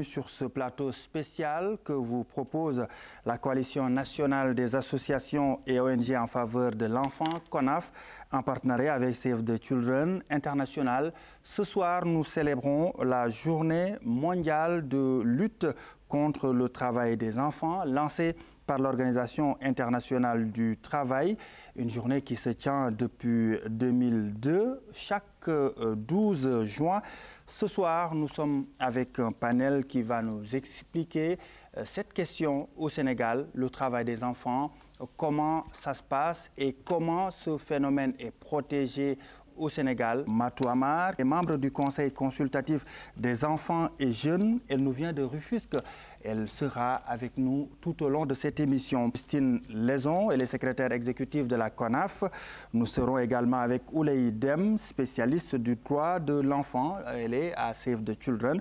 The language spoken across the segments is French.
bienvenue sur ce plateau spécial que vous propose la Coalition nationale des associations et ONG en faveur de l'enfant, CONAF, en partenariat avec Save the Children International. Ce soir, nous célébrons la journée mondiale de lutte contre le travail des enfants, lancée par l'Organisation internationale du travail, une journée qui se tient depuis 2002, chaque 12 juin. Ce soir, nous sommes avec un panel qui va nous expliquer cette question au Sénégal, le travail des enfants, comment ça se passe et comment ce phénomène est protégé au Sénégal. Matou Amar est membre du Conseil consultatif des enfants et jeunes. Elle nous vient de Rufisque. Elle sera avec nous tout au long de cette émission. Christine Laison, elle est secrétaire exécutive de la CONAF. Nous serons également avec Ouley Dem, spécialiste du droit de l'enfant. Elle est à Save the Children.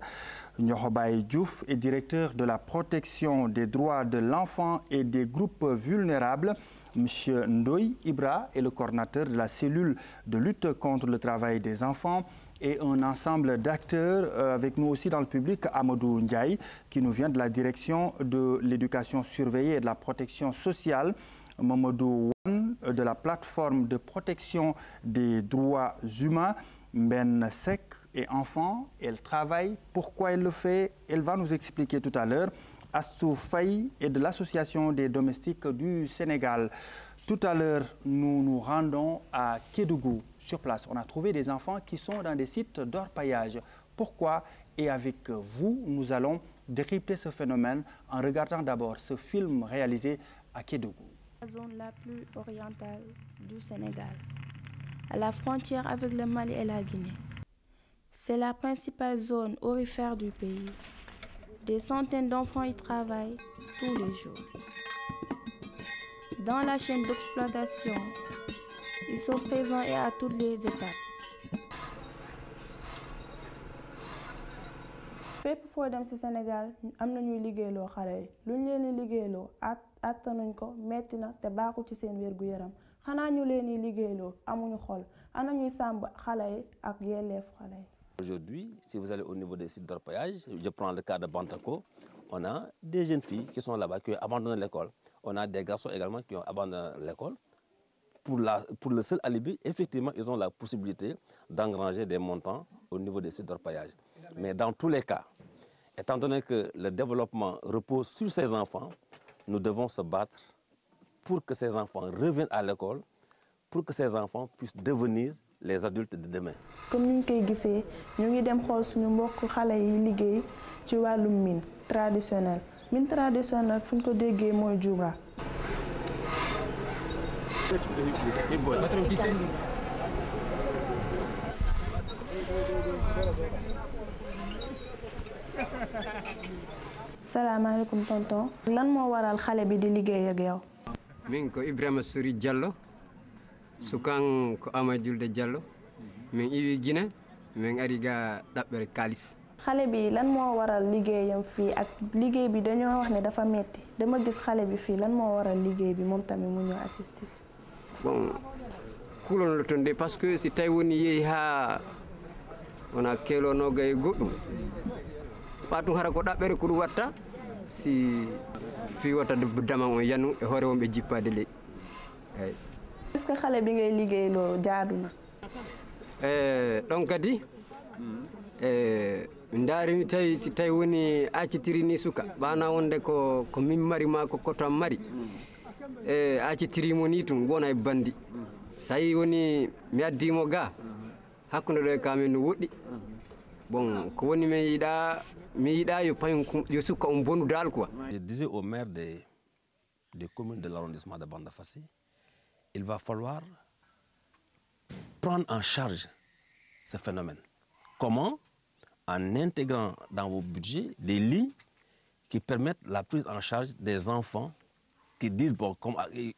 Nyohobaye Diouf est directeur de la protection des droits de l'enfant et des groupes vulnérables. Monsieur Ndoye Ibra est le coordinateur de la cellule de lutte contre le travail des enfants. Et un ensemble d'acteurs avec nous aussi dans le public, Amadou Ndiaye, qui nous vient de la direction de l'éducation surveillée et de la protection sociale, Mamadou Wan de la plateforme de protection des droits humains, Ben Sek est enfant, elle travaille, pourquoi elle le fait, elle va nous expliquer tout à l'heure. Astou Faye est de l'association des domestiques du Sénégal. Tout à l'heure, nous nous rendons à Kédougou. Sur place, on a trouvé des enfants qui sont dans des sites d'orpaillage. Pourquoi? Et avec vous, nous allons décrypter ce phénomène en regardant d'abord ce film réalisé à Kédougou. La zone la plus orientale du Sénégal, à la frontière avec le Mali et la Guinée. C'est la principale zone aurifère du pays. Des centaines d'enfants y travaillent tous les jours. Dans la chaîne d'exploitation, ils sont présents et à toutes les étapes. fépp foo dem ci Sénégal am na ñuy liggéeyloo xale yi lu ñu leen di liggéeyloo attanuñ ko metti na te baaxul ci seen wér gu yaram xanaa ñu leen di liggéeyloo amuñu xol ana ñuy sàmm xale yi ak yelleef xale yi. Aujourd'hui, si vous allez au niveau des sites d'orpaillage, je prends le cas de Bantako, on a des jeunes filles qui sont là-bas, qui ont abandonné l'école. On a des garçons également qui ont abandonné l'école. Pour le seul alibi, effectivement, ils ont la possibilité d'engranger des montants au niveau des sites d'orpaillage. Mais dans tous les cas, étant donné que le développement repose sur ces enfants, nous devons se battre pour que ces enfants reviennent à l'école, pour que ces enfants puissent devenir les adultes de demain. Comme nous le voyons, nous avons des mbokk xale yi liggéey ci wàllum mine traditionnel. Mine traditionnel, fu ñu ko déggee mooy Djoura. Salaamaaleykum tonton. Lan moo waral xale bi di liggéey ak yow? Min ko Ibrahima Sori Diallo. Sukan ko Amadou Diallo. Min iwi Guinée, min ari ga dabbere kalis. Xale bi lan moo waral liggéeyam fii ak liggéey bi dañoo wax ne dafa metti dama gis xale bi fii lan moo waral liggéey bi moom tamit mu ñëw assister. Bon kulon lo tonde parce que si tay woni yehi ha wona kelono gay goddum patum hara ko dabbere ko watta si fi wata dama on yanu e hore wonbe jippade le ay est-ce que xale bi ngay liggéeyloo jaadu na? Ɗon kadi ndaari tawi si tawi woni accitiri ni suka ɓana wonde ko min mari ma ko koto am mari accitirimo ni tum wona e bandi so yi woni mi addimo ga hakkude ɗo e kamen no woɗɗi bon ko woni mi yiɗa yo payum yo sukka on bonu dal quoi. Je disais au maire des communes de l'arrondissement de Bandafassi, il va falloir prendre en charge ce phénomène. Comment? En intégrant dans vos budgets des lignes qui permettent la prise en charge des enfants qui disent, bon,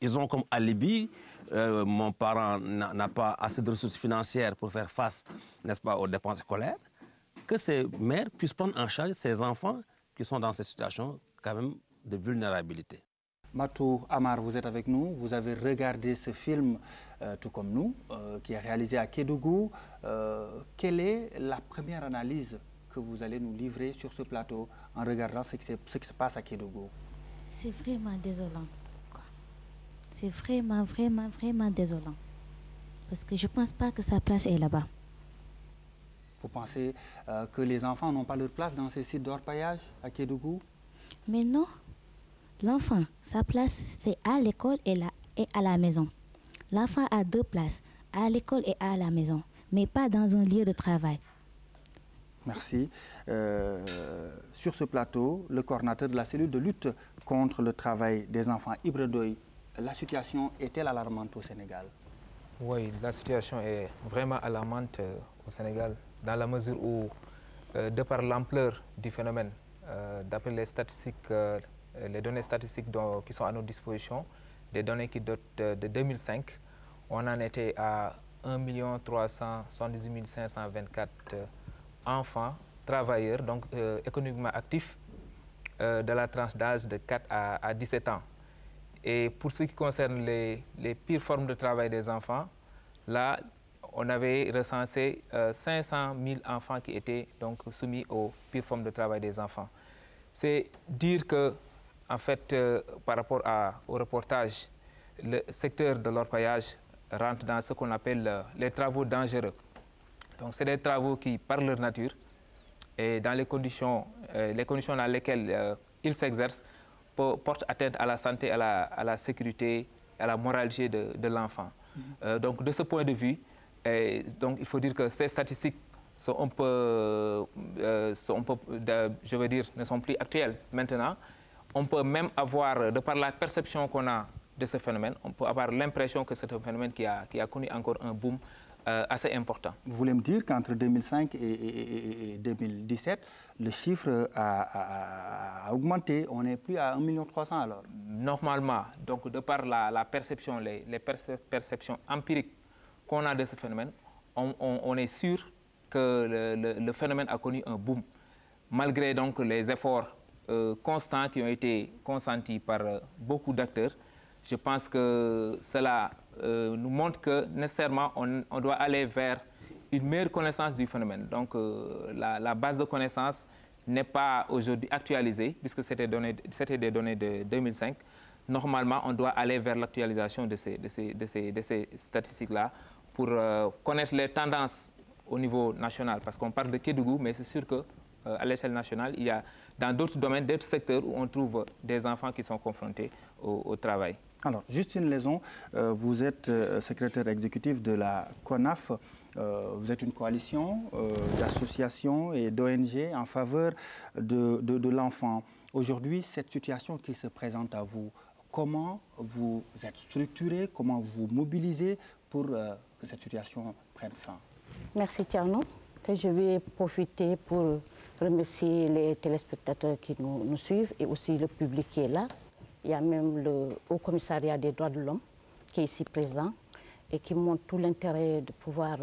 ils ont comme alibi, mon parent n'a pas assez de ressources financières pour faire face, n'est-ce pas, aux dépenses scolaires, que ces mères puissent prendre en charge ces enfants qui sont dans ces situations quand même de vulnérabilité. Matou Amar, vous êtes avec nous, vous avez regardé ce film, tout comme nous, qui est réalisé à Kédougou. Quelle est la première analyse que vous allez nous livrer sur ce plateau en regardant ce qui se passe à Kédougou? C'est vraiment désolant. C'est vraiment, vraiment, vraiment désolant. Parce que je ne pense pas que sa place est là-bas. Vous pensez que les enfants n'ont pas leur place dans ces sites d'orpaillage à Kédougou? Mais non. L'enfant, sa place, c'est à l'école et à la maison. L'enfant a 2 places, à l'école et à la maison, mais pas dans un lieu de travail. Merci. Sur ce plateau, le coordinateur de la cellule de lutte contre le travail des enfants, Ibra Ndoye, la situation est-elle alarmante au Sénégal? Oui, la situation est vraiment alarmante au Sénégal, dans la mesure où, de par l'ampleur du phénomène, d'après les statistiques, les données statistiques qui sont à notre disposition, des données qui datent de 2005, on en était à 1 378 524 enfants, travailleurs, donc économiquement actifs, de la tranche d'âge de 4 à 17 ans. Et pour ce qui concerne les pires formes de travail des enfants, là, on avait recensé 500 000 enfants qui étaient donc soumis aux pires formes de travail des enfants. C'est dire que, en fait, par rapport au reportage, le secteur de l'orpaillage rentre dans ce qu'on appelle les travaux dangereux. Donc, c'est des travaux qui, par leur nature, et dans les conditions dans lesquelles ils s'exercent, portent atteinte à la santé, à la sécurité, à la moralité de l'enfant. Donc, de ce point de vue, donc, il faut dire que ces statistiques sont un peu, je veux dire, ne sont plus actuelles maintenant. On peut même avoir, de par la perception qu'on a de ce phénomène, on peut avoir l'impression que c'est un phénomène qui a connu encore un boom assez important. Vous voulez me dire qu'entre 2005 et 2017, le chiffre a augmenté, on n'est plus à 1 300 000 alors? Normalement, donc de par la perception, les perceptions empiriques qu'on a de ce phénomène, on est sûr que le phénomène a connu un boom, malgré donc les efforts constants qui ont été consentis par beaucoup d'acteurs. Je pense que cela nous montre que nécessairement on doit aller vers une meilleure connaissance du phénomène. Donc la base de connaissances n'est pas aujourd'hui actualisée, puisque c'était des données de 2005. Normalement, on doit aller vers l'actualisation de ces statistiques-là pour connaître les tendances au niveau national. Parce qu'on parle de Kédougou, mais c'est sûr qu'à l'échelle nationale, il y a dans d'autres domaines, d'autres secteurs où on trouve des enfants qui sont confrontés au travail. Alors, Justine Laison, vous êtes secrétaire exécutif de la CONAF. Vous êtes une coalition d'associations et d'ONG en faveur de l'enfant. Aujourd'hui, cette situation qui se présente à vous, comment vous êtes structuré, comment vous mobilisez pour que cette situation prenne fin? Merci Tierno. Je vais profiter pour remercier les téléspectateurs qui nous suivent et aussi le public qui est là. Il y a même le Haut Commissariat des droits de l'homme qui est ici présent et qui montre tout l'intérêt de pouvoir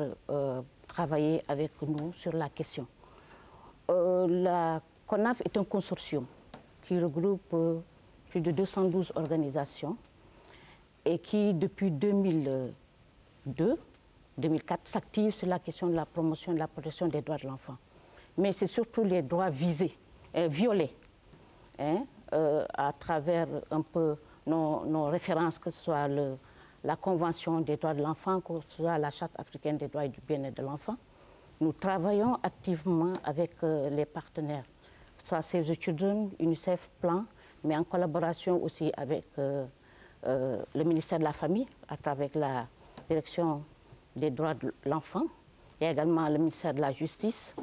travailler avec nous sur la question. La CONAF est un consortium qui regroupe plus de 212 organisations et qui, depuis 2004, s'active sur la question de la promotion et de la protection des droits de l'enfant. Mais c'est surtout les droits visés, violés, hein, à travers un peu nos références, que ce soit la Convention des droits de l'enfant, que ce soit la Charte africaine des droits et du bien-être de l'enfant. Nous travaillons activement avec les partenaires, que ce soit Save the Children, UNICEF, Plan, mais en collaboration aussi avec le ministère de la Famille, à travers la Direction des droits de l'enfant, et également le ministère de la Justice,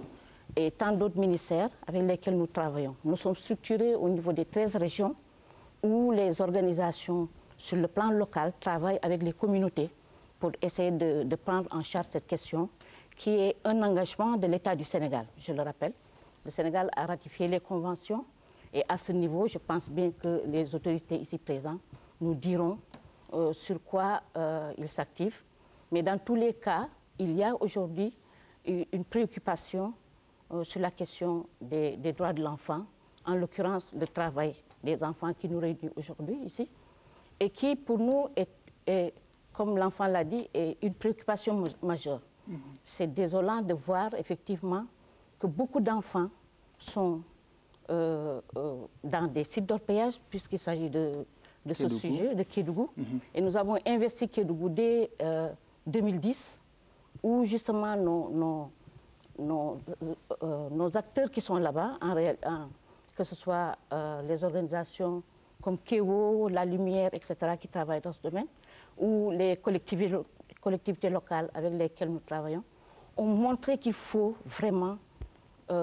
et tant d'autres ministères avec lesquels nous travaillons. Nous sommes structurés au niveau des 13 régions où les organisations sur le plan local travaillent avec les communautés pour essayer de prendre en charge cette question qui est un engagement de l'État du Sénégal. Je le rappelle, le Sénégal a ratifié les conventions et à ce niveau, je pense bien que les autorités ici présentes nous diront sur quoi ils s'activent. Mais dans tous les cas, il y a aujourd'hui une préoccupation sur la question des droits de l'enfant, en l'occurrence le travail des enfants qui nous réunit aujourd'hui ici, et qui pour nous est, comme l'enfant l'a dit, est une préoccupation majeure. C'est désolant de voir effectivement que beaucoup d'enfants sont dans des sites d'orpaillage, puisqu'il s'agit de ce sujet, de Kédougou. Et nous avons investi Kédougou dès 2010, où justement nos acteurs qui sont là-bas, que ce soit les organisations comme Kéo, La Lumière, etc., qui travaillent dans ce domaine, ou les collectivités locales avec lesquelles nous travaillons, ont montré qu'il faut vraiment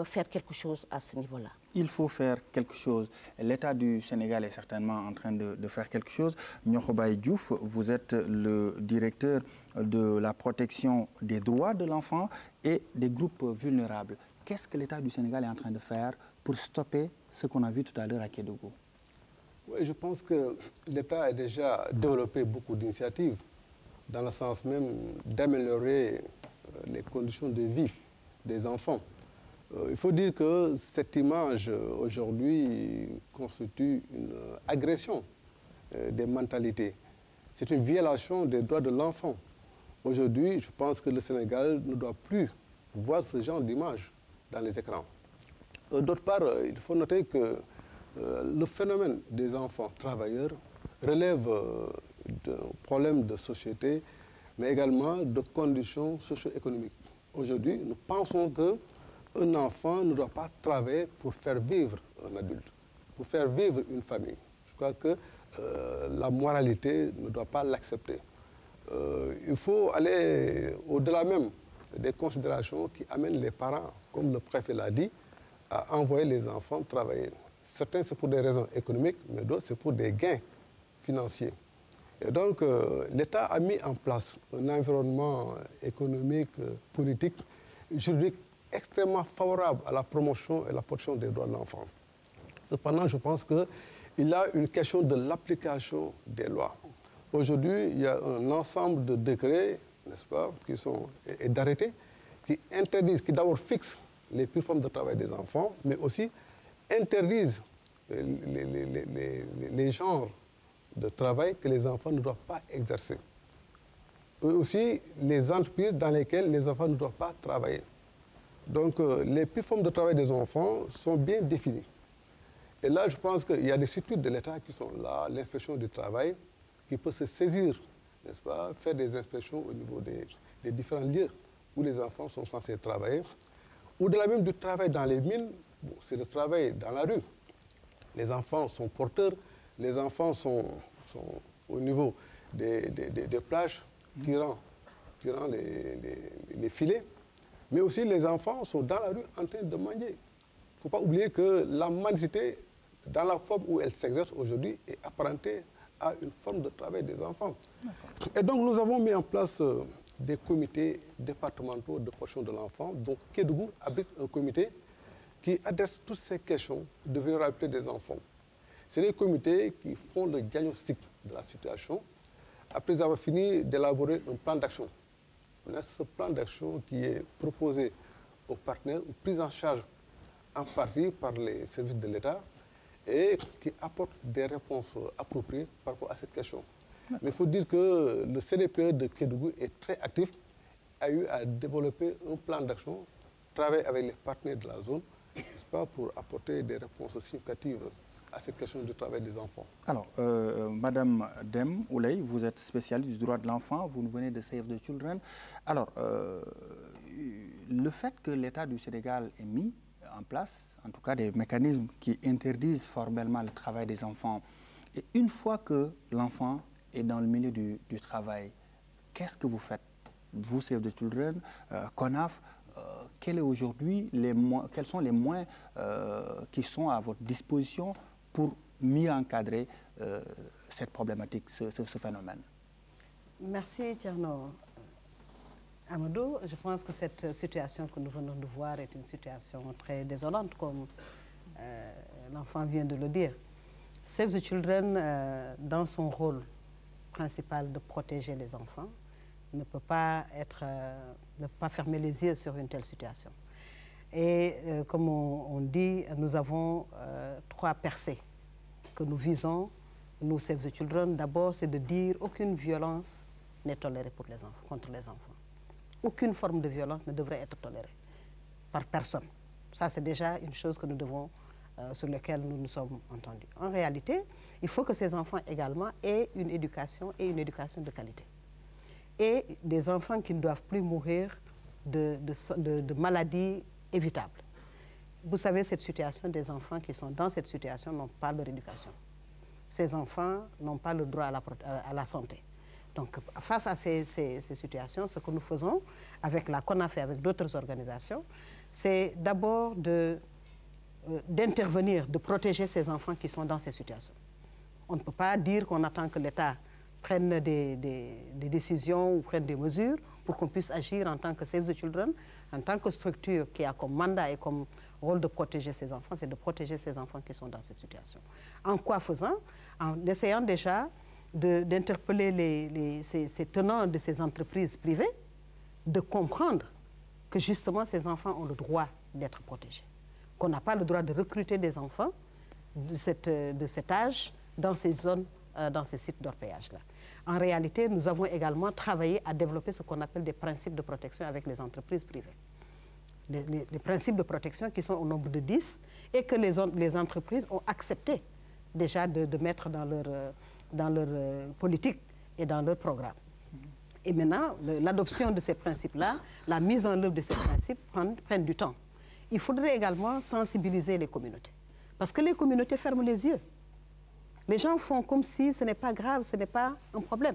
faire quelque chose à ce niveau-là. Il faut faire quelque chose. L'État du Sénégal est certainement en train de faire quelque chose. Niokhobaye Diouf, vous êtes le directeur de la protection des droits de l'enfant et des groupes vulnérables. Qu'est-ce que l'État du Sénégal est en train de faire pour stopper ce qu'on a vu tout à l'heure à Kédougou? Oui, je pense que l'État a déjà développé beaucoup d'initiatives dans le sens même d'améliorer les conditions de vie des enfants. Il faut dire que cette image aujourd'hui constitue une agression des mentalités. C'est une violation des droits de l'enfant. Aujourd'hui, je pense que le Sénégal ne doit plus voir ce genre d'image dans les écrans. D'autre part, il faut noter que le phénomène des enfants travailleurs relève de problèmes de société, mais également de conditions socio-économiques. Aujourd'hui, nous pensons qu'un enfant ne doit pas travailler pour faire vivre un adulte, pour faire vivre une famille. Je crois que la moralité ne doit pas l'accepter. Il faut aller au-delà même des considérations qui amènent les parents, comme le préfet l'a dit, à envoyer les enfants travailler. Certains, c'est pour des raisons économiques, mais d'autres, c'est pour des gains financiers. Et donc, l'État a mis en place un environnement économique, politique, juridique extrêmement favorable à la promotion et la protection des droits de l'enfant. Cependant, je pense qu'il y a une question de l'application des lois. Aujourd'hui, il y a un ensemble de décrets, n'est-ce pas, et d'arrêtés qui interdisent, qui d'abord fixent les pires formes de travail des enfants, mais aussi interdisent les genres de travail que les enfants ne doivent pas exercer. Et aussi les entreprises dans lesquelles les enfants ne doivent pas travailler. Donc les pires formes de travail des enfants sont bien définies. Et là, je pense qu'il y a des structures de l'État qui sont là, l'inspection du travail, qui peut se saisir, n'est-ce pas, faire des inspections au niveau des différents lieux où les enfants sont censés travailler. Au-delà même du travail dans les mines, bon, c'est le travail dans la rue. Les enfants sont porteurs, les enfants sont au niveau des plages, tirant les filets, mais aussi les enfants sont dans la rue en train de manger. Il ne faut pas oublier que la mendicité, dans la forme où elle s'exerce aujourd'hui, est apparentée à une forme de travail des enfants. Et donc nous avons mis en place des comités départementaux de protection de l'enfant. Donc Kédougou abrite un comité qui adresse toutes ces questions de vulnérabilité des enfants. C'est des comités qui font le diagnostic de la situation après avoir fini d'élaborer un plan d'action. Ce plan d'action qui est proposé aux partenaires ou pris en charge en partie par les services de l'État et qui apporte des réponses appropriées par rapport à cette question. Mais il faut dire que le CDPE de Kédougou est très actif, a eu à développer un plan d'action, travailler avec les partenaires de la zone, n'est-ce pas, pour apporter des réponses significatives à cette question du travail des enfants. Alors, Madame Dem Ouley, vous êtes spécialiste du droit de l'enfant, vous nous venez de Save the Children. Alors, le fait que l'État du Sénégal ait mis en place, en tout cas des mécanismes qui interdisent formellement le travail des enfants, et une fois que l'enfant est dans le milieu du travail, qu'est-ce que vous faites? Vous, Save the Children, CONAF, quels sont les moyens qui sont à votre disposition pour mieux encadrer cette problématique, ce phénomène? Merci, Tierno Amadou. Je pense que cette situation que nous venons de voir est une situation très désolante, comme l'enfant vient de le dire. Save the Children, dans son rôle principal de protéger les enfants, ne peut pas fermer les yeux sur une telle situation. Et comme on dit, nous avons 3 percées que nous visons, nous Save the Children. D'abord, c'est de dire qu'aucune violence n'est tolérée pour les enfants, contre les enfants. Aucune forme de violence ne devrait être tolérée par personne. Ça, c'est déjà une chose que nous devons, sur laquelle nous nous sommes entendus. En réalité, il faut que ces enfants également aient une éducation et une éducation de qualité. Et des enfants qui ne doivent plus mourir de maladies évitables. Vous savez, cette situation, des enfants qui sont dans cette situation n'ont pas leur éducation. Ces enfants n'ont pas le droit à la santé. Donc, face à ces situations, ce que nous faisons avec la CONAF et avec d'autres organisations, c'est d'abord d'intervenir, de protéger ces enfants qui sont dans ces situations. On ne peut pas dire qu'on attend que l'État prenne des décisions ou prenne des mesures pour qu'on puisse agir en tant que Save the Children, en tant que structure qui a comme mandat et comme rôle de protéger ces enfants, c'est de protéger ces enfants qui sont dans cette situation. En quoi faisant? En essayant déjà d'interpeller ces tenants de ces entreprises privées, de comprendre que justement ces enfants ont le droit d'être protégés. Qu'on n'a pas le droit de recruter des enfants de cet âge dans ces zones, dans ces sites d'orpaillage-là. En réalité, nous avons également travaillé à développer ce qu'on appelle des principes de protection avec les entreprises privées. Les principes de protection qui sont au nombre de 10 et que les entreprises ont accepté déjà de mettre dans leur politique et dans leur programme. Et maintenant, l'adoption de ces principes-là, la mise en œuvre de ces principes prennent du temps. Il faudrait également sensibiliser les communautés. Parce que les communautés ferment les yeux. Les gens font comme si ce n'est pas grave, ce n'est pas un problème.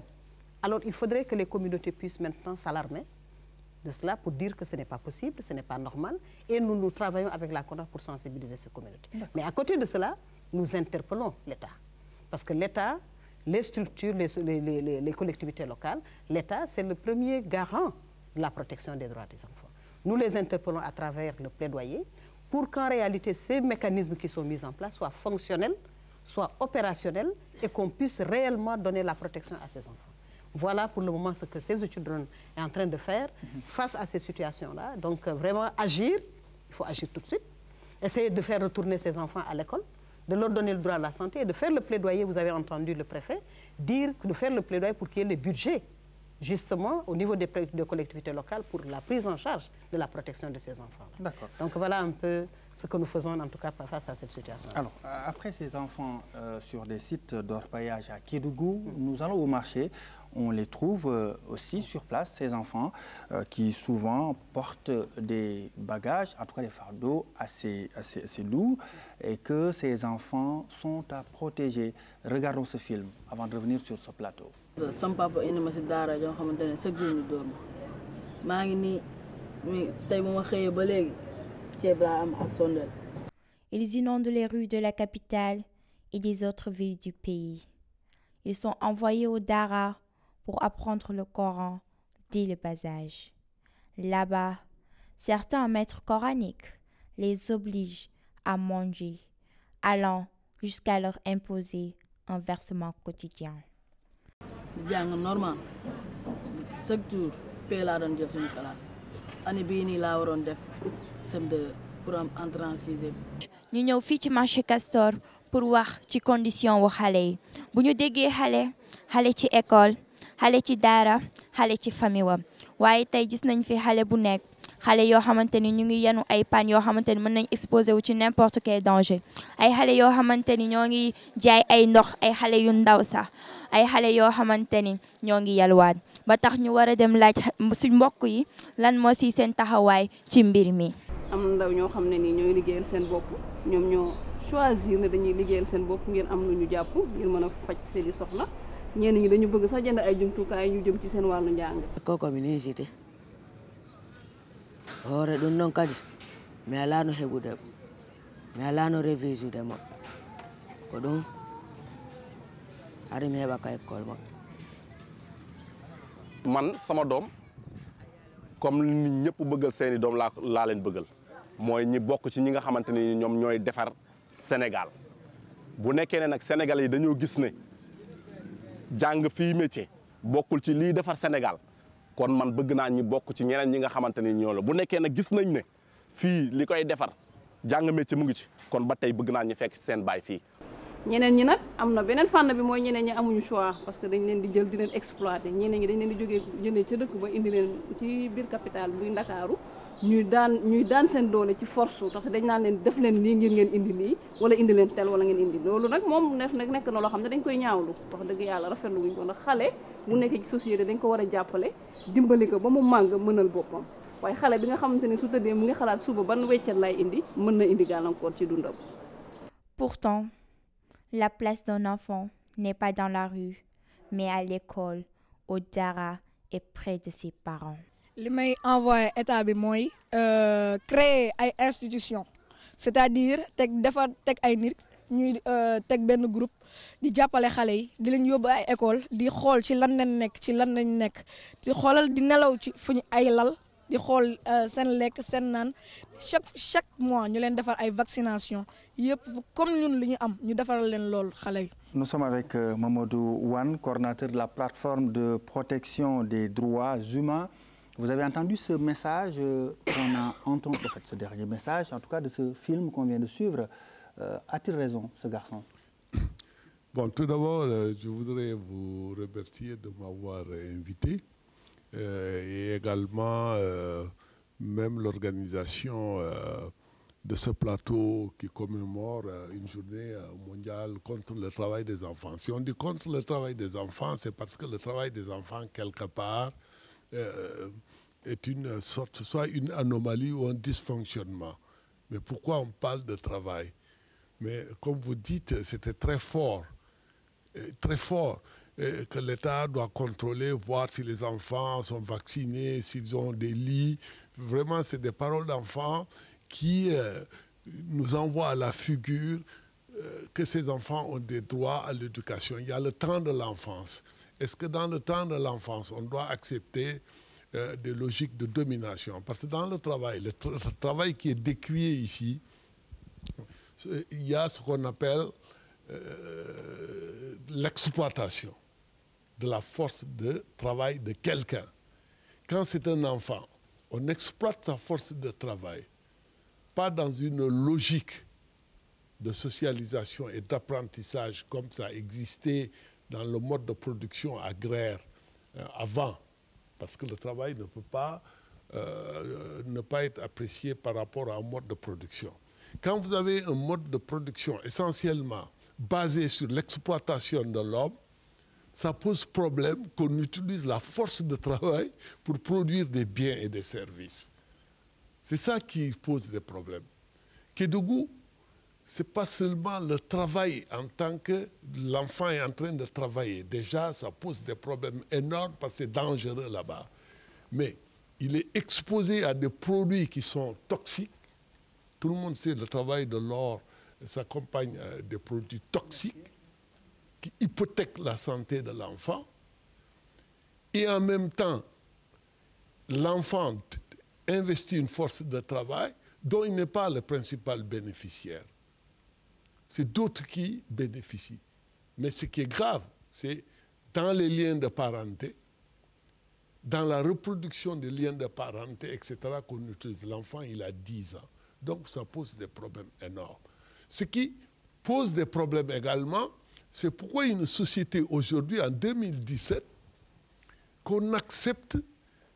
Alors il faudrait que les communautés puissent maintenant s'alarmer de cela pour dire que ce n'est pas possible, ce n'est pas normal. Et nous travaillons avec la CONAF pour sensibiliser ces communautés. Mais à côté de cela, nous interpellons l'État. Parce que l'État, les structures, les collectivités locales, l'État, c'est le premier garant de la protection des droits des enfants. Nous les interpellons à travers le plaidoyer pour qu'en réalité, ces mécanismes qui sont mis en place soient fonctionnels, soient opérationnels et qu'on puisse réellement donner la protection à ces enfants. Voilà pour le moment ce que Save the Children est en train de faire face à ces situations-là. Donc vraiment agir, il faut agir tout de suite, essayer de faire retourner ces enfants à l'école, de leur donner le droit à la santé et de faire le plaidoyer, vous avez entendu le préfet, dire de faire le plaidoyer pour qu'il y ait les budgets, justement, au niveau des collectivités locales pour la prise en charge de la protection de ces enfants-là. Donc voilà un peu ce que nous faisons, en tout cas, face à cette situation. Alors, après ces enfants sur des sites d'orpaillage à Kédougou, nous allons au marché. On les trouve aussi sur place, ces enfants qui souvent portent des bagages, en tout cas des fardeaux assez lourds, et que ces enfants sont à protéger. Regardons ce film avant de revenir sur ce plateau. Sam papa indi ma si daara joo xamante ne chaque jour ñu dóor ma maa ngi nii tey bu ma xëyee ba léegi ceeb laa am ak sondeel. Ils inondent les rues de la capitale et des autres villes du pays. Ils sont envoyés au Dara pour apprendre le Coran dès le bas âge. Là-bas, certains maîtres coraniques les obligent à manger, allant jusqu'à leur imposer un versement quotidien. jàng normal chaque jour paie laa doon jël suñu classe année bii nii laa waroon def CM2 pour am entrée en sixième. ñu ñëw fii ci marché Castor pour wax ci condition wu xale yi bu ñu déggee xale ci école xale ci daara xale ci famille wam waaye tey gis nañ fi xale bu nekk xale yoo xamante ni ñu ngi yenu ay pannes yoo xamante ni mën nañ exposé wu ci n'importe quel danger ay xale yoo xamante ni ñoo ngi jaay ay ndox ay xale yu ndaw sax ay xale yoo xamante ni ñoo ngi yalwaan ba tax ñu war a dem laaj suñ mbokk yi lan moo si seen taxawaay ci mbir mi. am na ndaw ñoo xam ne nii ñooy liggéeyal seen bopp ñoom ñoo choisir ne dañuy liggéeyal seen bopp ngir am lu ñu jàpp ngir mën a faj seeni soxla ñenn ñi dañu bëgg sax jënd ay jumtukaay ñu jëm ci seen wàllu njàng. koko mi ni jité hoore ɗum noon kadi mi alano heɓude mi alano révisude makko ko ɗum ari mi heɓa ka école makko. man sama doom comme nit ñëpp bëggal seeni doom laa leen bëggal mooy ñi bokk ci ñi nga xamante ni ñoom ñooy defar Sénégal bu nekkee ne nag Sénégal yi dañoo gis ne jàng fii métier bokkul ci lii defar Sénégal kon man bëgg naa ñi bokk ci ñeneen ñi nga xamante ni ñoo la bu nekkee nag gis nañ ne fii li koy defar jàng métier mu ngi ci kon ba tey bëgg naa ñu fekk seen baay fii. ñeneen ñi nag am na beneen fànn bi mooy ñeneen ñi amuñu choix parce que dañ leen di jël di leen exploiter ñeneen ñi dañ leen di jógee jëlee ca dëkk ba indi leen ci biir capitale buy Ndakaaru ñuy daan seen doole ci force parce que dañ naan leen def leen lii ngir ngeen indi lii wala indi leen tel wala ngeen indi loolu nag moom nekk na loo xam ne dañ koy ñaawlu wax dëgg yàlla rafetlu wuñ ko ndax xale bu nekkee ci société dañ ko war a jàppale dimbali ko ba mu màgg mënal boppam waaye xale bi nga xamante ne su tëddee mu ngi xalaat suba ban weccet lay indi mën na indi gàllankoor ci dundam. Pourtant, la place d'un enfant n'est pas dans la rue, mais à l'école, au dara et près de ses parents. li may envoyé état bi mooy créer ay institutions c'est-à-dire teg ay nit ñuy teg benn groupe di jàppale xale yi di leen yóbbu ay école di xool ci lan lañ nekk di xoolal di nelaw ci fu ñu ay lal di xool seen lekk seen naan chaque mois ñu leen defar ay vaccination yëpp comme ñun li ñu am ñu defaral leen lool xale yi. Nous sommes avec Mamadou Wane, coordinateur de la plateforme de protection des droits humains. Vous avez entendu ce message qu'on a entendu, en fait, ce dernier message, en tout cas de ce film qu'on vient de suivre. A-t-il raison, ce garçon? Bon, tout d'abord, je voudrais vous remercier de m'avoir invité et également même l'organisation de ce plateau qui commémore une journée mondiale contre le travail des enfants. Si on dit contre le travail des enfants, c'est parce que le travail des enfants, quelque part, est une sorte, soit une anomalie ou un dysfonctionnement. Mais pourquoi on parle de travail? Mais comme vous dites, c'était très fort que l'État doit contrôler, voir si les enfants sont vaccinés, s'ils ont des lits. Vraiment, c'est des paroles d'enfants qui nous envoient à la figure que ces enfants ont des droits à l'éducation. Il y a le temps de l'enfance. Est-ce que dans le temps de l'enfance, on doit accepter des logiques de domination? Parce que dans le travail qui est décrié ici, il y a ce qu'on appelle l'exploitation de la force de travail de quelqu'un. Quand c'est un enfant, on exploite sa force de travail, pas dans une logique de socialisation et d'apprentissage comme ça existait dans le mode de production agraire avant, parce que le travail ne peut pas ne pas être apprécié par rapport à un mode de production. Quand vous avez un mode de production essentiellement basé sur l'exploitation de l'homme, ça pose problème qu'on utilise la force de travail pour produire des biens et des services. C'est ça qui pose des problèmes. Kédougou, ce n'est pas seulement le travail en tant que l'enfant est en train de travailler. Déjà, ça pose des problèmes énormes parce que c'est dangereux là-bas. Mais il est exposé à des produits qui sont toxiques. Tout le monde sait que le travail de l'or s'accompagne des produits toxiques qui hypothèquent la santé de l'enfant. Et en même temps, l'enfant investit une force de travail dont il n'est pas le principal bénéficiaire. C'est d'autres qui bénéficient. Mais ce qui est grave, c'est dans les liens de parenté, dans la reproduction des liens de parenté, etc., qu'on utilise. L'enfant, il a 10 ans. Donc, ça pose des problèmes énormes. Ce qui pose des problèmes également, c'est pourquoi une société aujourd'hui, en 2017, qu'on accepte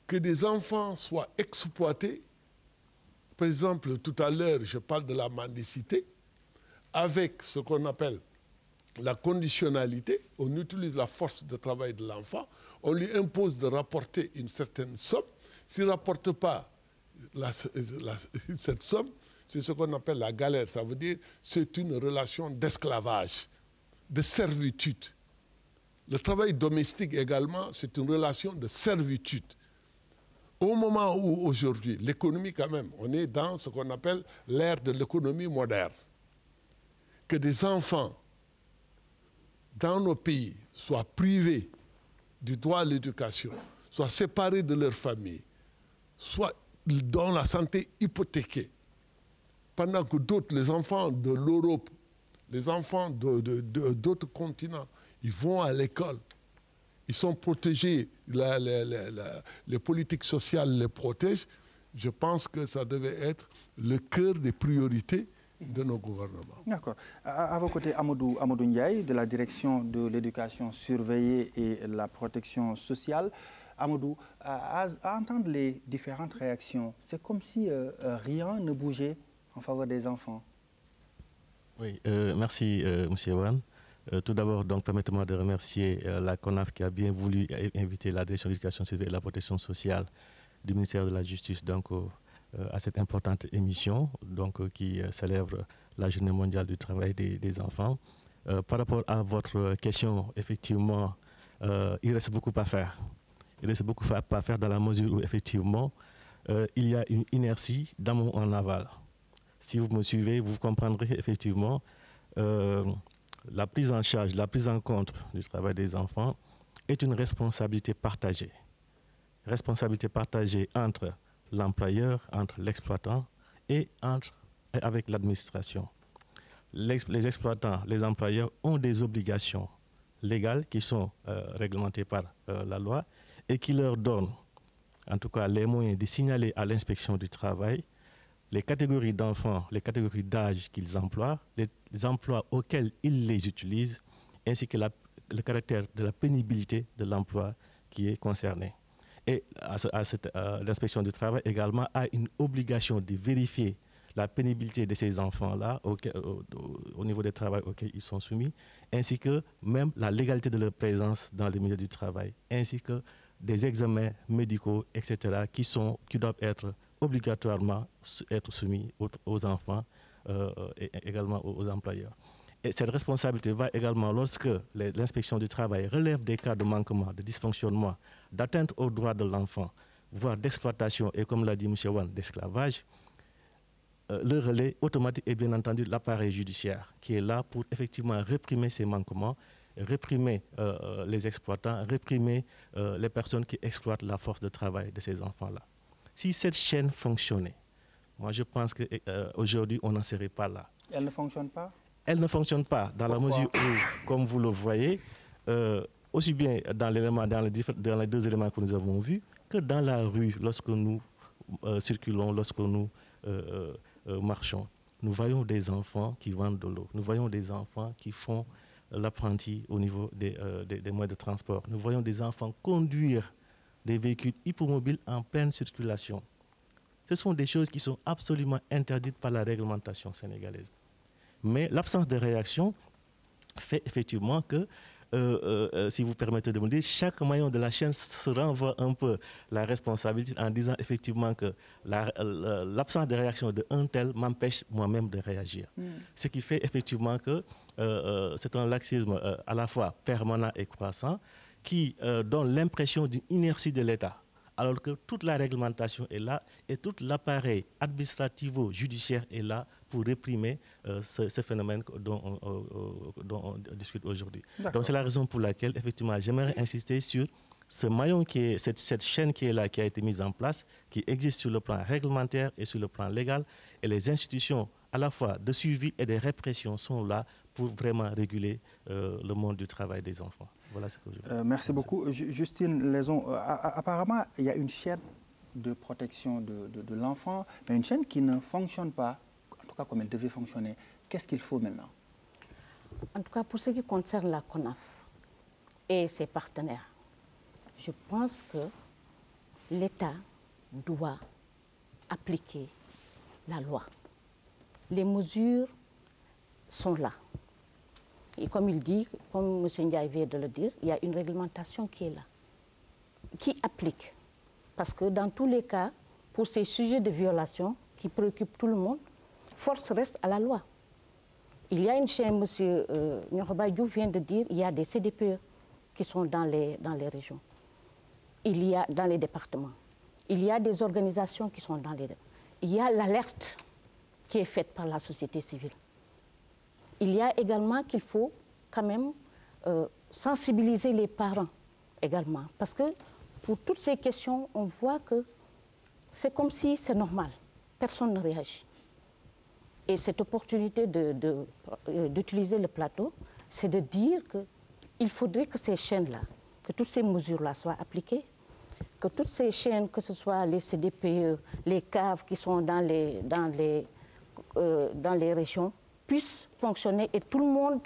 que des enfants soient exploités. Par exemple, tout à l'heure, je parle de la mendicité, avec ce qu'on appelle la conditionnalité. On utilise la force de travail de l'enfant, on lui impose de rapporter une certaine somme. S'il ne rapporte pas cette somme, c'est ce qu'on appelle la galère. Ça veut dire que c'est une relation d'esclavage, de servitude. Le travail domestique également, c'est une relation de servitude. Au moment où aujourd'hui, l'économie quand même, on est dans ce qu'on appelle l'ère de l'économie moderne, que des enfants dans nos pays soient privés du droit à l'éducation, soient séparés de leur famille, soient dans la santé hypothéquée, pendant que d'autres, les enfants de l'Europe, les enfants d'autres continents, ils vont à l'école, ils sont protégés, les politiques sociales les protègent. Je pense que ça devait être le cœur des priorités de nos gouvernements. D'accord. À vos côtés, Amadou Ndiaye, de la direction de l'éducation surveillée et la protection sociale. Amadou, à entendre les différentes réactions, c'est comme si rien ne bougeait en faveur des enfants. Oui, merci M. Wan. Tout d'abord, permettez-moi de remercier la CONAF qui a bien voulu inviter la direction de l'éducation surveillée et la protection sociale du ministère de la Justice à cette importante émission qui célèbre la Journée mondiale du travail des enfants. Par rapport à votre question, effectivement, il reste beaucoup à faire. Il reste beaucoup à faire dans la mesure où, effectivement, il y a une inertie d'amont en aval. Si vous me suivez, vous comprendrez effectivement la prise en charge, la prise en compte du travail des enfants est une responsabilité partagée. Responsabilité partagée entre l'employeur, entre l'exploitant et avec l'administration. Les exploitants, les employeurs ont des obligations légales qui sont réglementées par la loi et qui leur donnent, en tout cas, les moyens de signaler à l'inspection du travail les catégories d'enfants, les catégories d'âge qu'ils emploient, les emplois auxquels ils les utilisent, ainsi que le caractère de la pénibilité de l'emploi qui est concerné. Et l'inspection du travail également a une obligation de vérifier la pénibilité de ces enfants-là au niveau des travaux auxquels ils sont soumis, ainsi que même la légalité de leur présence dans le milieu du travail, ainsi que des examens médicaux, etc., qui doivent être obligatoirement soumis aux enfants et également aux employeurs. Et cette responsabilité va également lorsque l'inspection du travail relève des cas de manquement, de dysfonctionnement, d'atteinte aux droits de l'enfant, voire d'exploitation et, comme l'a dit M. Wan, d'esclavage. Le relais automatique est bien entendu l'appareil judiciaire qui est là pour effectivement réprimer ces manquements, réprimer les exploitants, réprimer les personnes qui exploitent la force de travail de ces enfants-là. Si cette chaîne fonctionnait, moi je pense qu'aujourd'hui on n'en serait pas là. Elle ne fonctionne pas? Elle ne fonctionne pas dans la mesure où, comme vous le voyez, aussi bien dans les deux éléments que nous avons vus, que dans la rue, lorsque nous circulons, lorsque nous marchons, nous voyons des enfants qui vendent de l'eau, nous voyons des enfants qui font l'apprenti au niveau des moyens de transport, nous voyons des enfants conduire des véhicules hippomobiles en pleine circulation. Ce sont des choses qui sont absolument interdites par la réglementation sénégalaise. Mais l'absence de réaction fait effectivement que, si vous permettez de me dire, chaque maillon de la chaîne se renvoie un peu la responsabilité en disant effectivement que l'absence de réaction d'un tel m'empêche moi-même de réagir. Ce qui fait effectivement que c'est un laxisme à la fois permanent et croissant qui donne l'impression d'une inertie de l'État, alors que toute la réglementation est là et tout l'appareil administrativo-judiciaire est là pour réprimer ce phénomène dont on discute aujourd'hui. Donc c'est la raison pour laquelle, effectivement, j'aimerais insister sur ce maillon cette chaîne qui est là, qui a été mise en place, qui existe sur le plan réglementaire et sur le plan légal, et les institutions à la fois de suivi et de répression sont là pour vraiment réguler le monde du travail des enfants. Voilà ce que je veux. Merci beaucoup. Justine Laison, apparemment, il y a une chaîne de protection de l'enfant, mais une chaîne qui ne fonctionne pas, en tout cas comme elle devait fonctionner. Qu'est-ce qu'il faut maintenant? En tout cas, pour ce qui concerne la CONAF et ses partenaires, je pense que l'État doit appliquer la loi. Les mesures sont là. Et comme il dit, comme M. Ndiaye vient de le dire, il y a une réglementation qui est là, qui applique. Parce que dans tous les cas, pour ces sujets de violation qui préoccupent tout le monde, force reste à la loi. Il y a une chaîne, M. Nyorbayou vient de dire, il y a des CDPE qui sont dans les régions. Il y a dans les départements. Il y a des organisations qui sont dans les départements. Il y a l'alerte qui est faite par la société civile. Il y a également qu'il faut quand même sensibiliser les parents également. Parce que pour toutes ces questions, on voit que c'est comme si c'est normal. Personne ne réagit. Et cette opportunité d'utiliser le plateau, c'est de dire qu'il faudrait que ces chaînes-là, que toutes ces mesures-là soient appliquées, que toutes ces chaînes, que ce soit les CDPE, les caves qui sont dans les dans les régions puisse fonctionner et tout le monde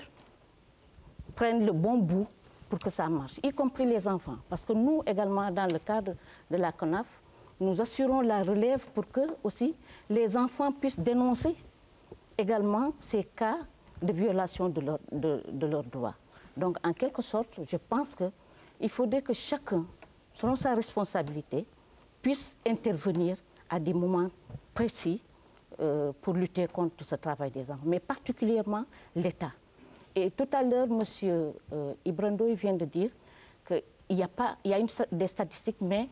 prenne le bon bout pour que ça marche, y compris les enfants. Parce que nous également, dans le cadre de la CONAF, nous assurons la relève pour que aussi les enfants puissent dénoncer également ces cas de violation de leurs droits. Donc, en quelque sorte, je pense qu'il faudrait que chacun, selon sa responsabilité, puisse intervenir à des moments précis pour lutter contre ce travail des enfants, mais particulièrement l'État. Et tout à l'heure, M. Ibrando vient de dire qu'il y a des statistiques, mais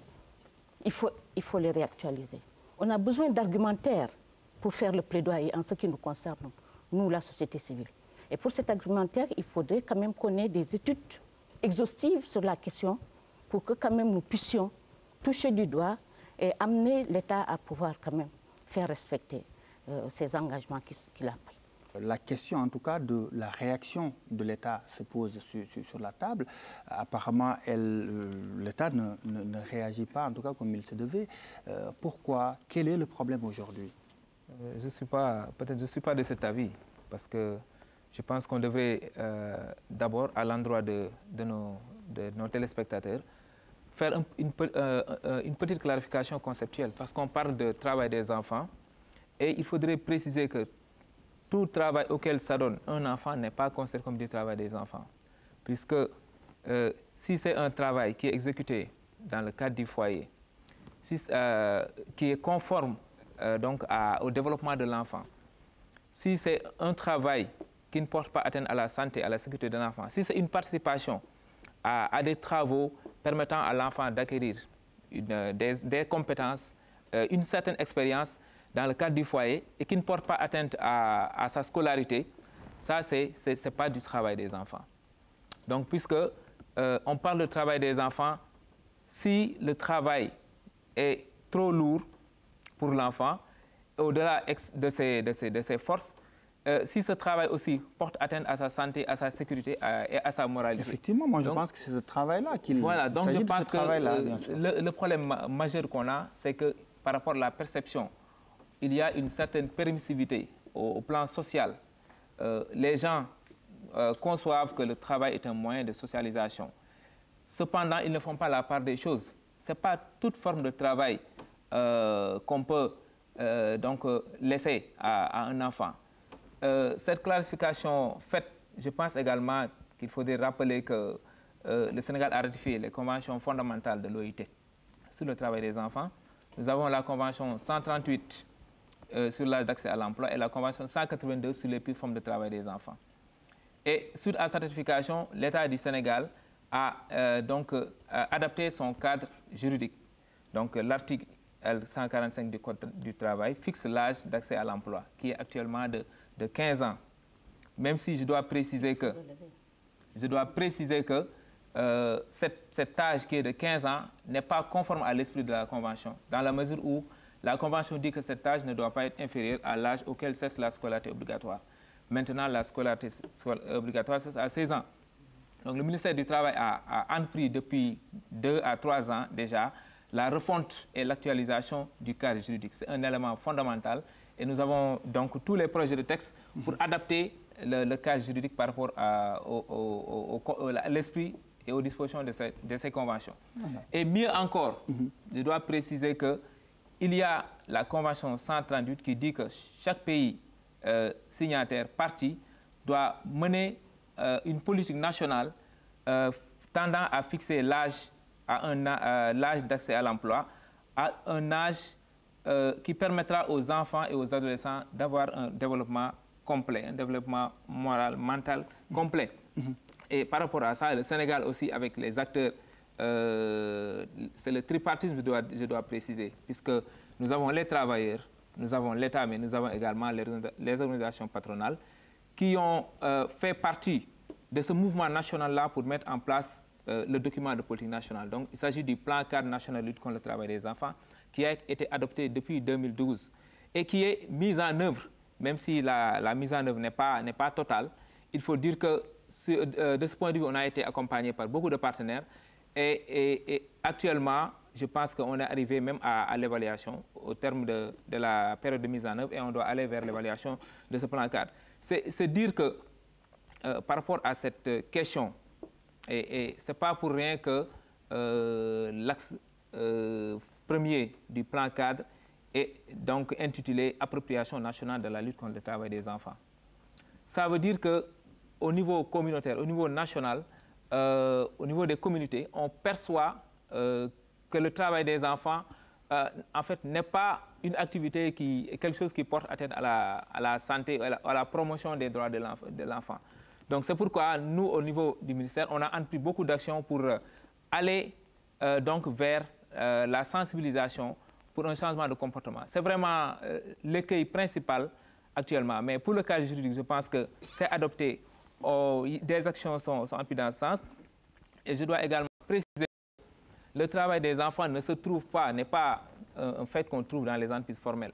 il faut les réactualiser. On a besoin d'argumentaires pour faire le plaidoyer en ce qui nous concerne, nous, la société civile. Et pour cet argumentaire, il faudrait quand même qu'on ait des études exhaustives sur la question pour que quand même nous puissions toucher du doigt et amener l'État à pouvoir quand même faire respecter ces engagements qu'il a pris. La question, en tout cas, de la réaction de l'État se pose sur la table. Apparemment, l'État ne réagit pas, en tout cas, comme il se devait. Pourquoi? Quel est le problème aujourd'hui? Je ne suis pas de cet avis, parce que je pense qu'on devrait d'abord, à l'endroit de nos téléspectateurs, faire une petite clarification conceptuelle, parce qu'on parle de travail des enfants, et il faudrait préciser que tout travail auquel s'adonne un enfant n'est pas considéré comme du travail des enfants. Puisque si c'est un travail qui est exécuté dans le cadre du foyer, qui est conforme donc au développement de l'enfant, si c'est un travail qui ne porte pas atteinte à la santé, à la sécurité de l'enfant, si c'est une participation à des travaux permettant à l'enfant d'acquérir des compétences, une certaine expérience, dans le cadre du foyer et qui ne porte pas atteinte à sa scolarité, ça, c'est pas du travail des enfants. Donc, puisque on parle de travail des enfants, si le travail est trop lourd pour l'enfant, au-delà de ses forces, si ce travail aussi porte atteinte à sa santé, à sa sécurité et à sa moralité. Effectivement, moi je pense que c'est ce travail-là qu'il Voilà, donc je pense que le problème majeur qu'on a, c'est que par rapport à la perception, il y a une certaine permissivité au plan social. Les gens conçoivent que le travail est un moyen de socialisation. Cependant, ils ne font pas la part des choses. Ce n'est pas toute forme de travail qu'on peut laisser à un enfant. Cette clarification faite, je pense également qu'il faudrait rappeler que le Sénégal a ratifié les conventions fondamentales de l'OIT sur le travail des enfants. Nous avons la convention 138 sur l'âge d'accès à l'emploi et la convention 182 sur les pires formes de travail des enfants. Et suite à cette ratification, l'État du Sénégal a adapté son cadre juridique. Donc l'article L145 du Code du travail fixe l'âge d'accès à l'emploi, qui est actuellement de 15 ans. Même si je dois préciser que cet âge qui est de 15 ans n'est pas conforme à l'esprit de la Convention, dans la mesure où la Convention dit que cet âge ne doit pas être inférieur à l'âge auquel cesse la scolarité obligatoire. Maintenant, la scolarité obligatoire cesse à 16 ans. Donc le ministère du Travail a entrepris depuis 2 à 3 ans déjà la refonte et l'actualisation du cadre juridique. C'est un élément fondamental et nous avons donc tous les projets de texte pour adapter le cadre juridique par rapport à l'esprit et aux dispositions de ces conventions. Et mieux encore, je dois préciser qu'il y a la convention 138 qui dit que chaque pays signataire, partie, doit mener une politique nationale tendant à fixer l'âge d'accès à l'emploi à un âge qui permettra aux enfants et aux adolescents d'avoir un développement complet, un développement moral, mental complet. Et par rapport à ça, le Sénégal aussi, avec les acteurs, c'est le tripartisme, je dois préciser, puisque nous avons les travailleurs, nous avons l'État, mais nous avons également les organisations patronales qui ont fait partie de ce mouvement national-là pour mettre en place le document de politique nationale. Donc, il s'agit du plan cadre national de lutte contre le travail des enfants qui a été adopté depuis 2012 et qui est mis en œuvre, même si la mise en œuvre n'est pas totale. Il faut dire que de ce point de vue, on a été accompagné par beaucoup de partenaires et actuellement, je pense qu'on est arrivé même à l'évaluation au terme de la période de mise en œuvre et on doit aller vers l'évaluation de ce plan cadre. C'est dire que par rapport à cette question, et ce n'est pas pour rien que l'axe premier du plan cadre est donc intitulé « Appropriation nationale de la lutte contre le travail des enfants ». Ça veut dire qu'au niveau communautaire, au niveau national, au niveau des communautés, on perçoit que le travail des enfants, en fait, n'est pas une activité quelque chose qui porte atteinte à la santé, à la promotion des droits de l'enfant. Donc c'est pourquoi nous, au niveau du ministère, on a entrepris beaucoup d'actions pour aller donc vers la sensibilisation pour un changement de comportement. C'est vraiment l'écueil principal actuellement. Mais pour le cadre juridique, je pense que c'est adopté. Des actions sont appuies dans ce sens. Et je dois également préciser que le travail des enfants ne se trouve pas, n'est pas un fait qu'on trouve dans les entreprises formelles.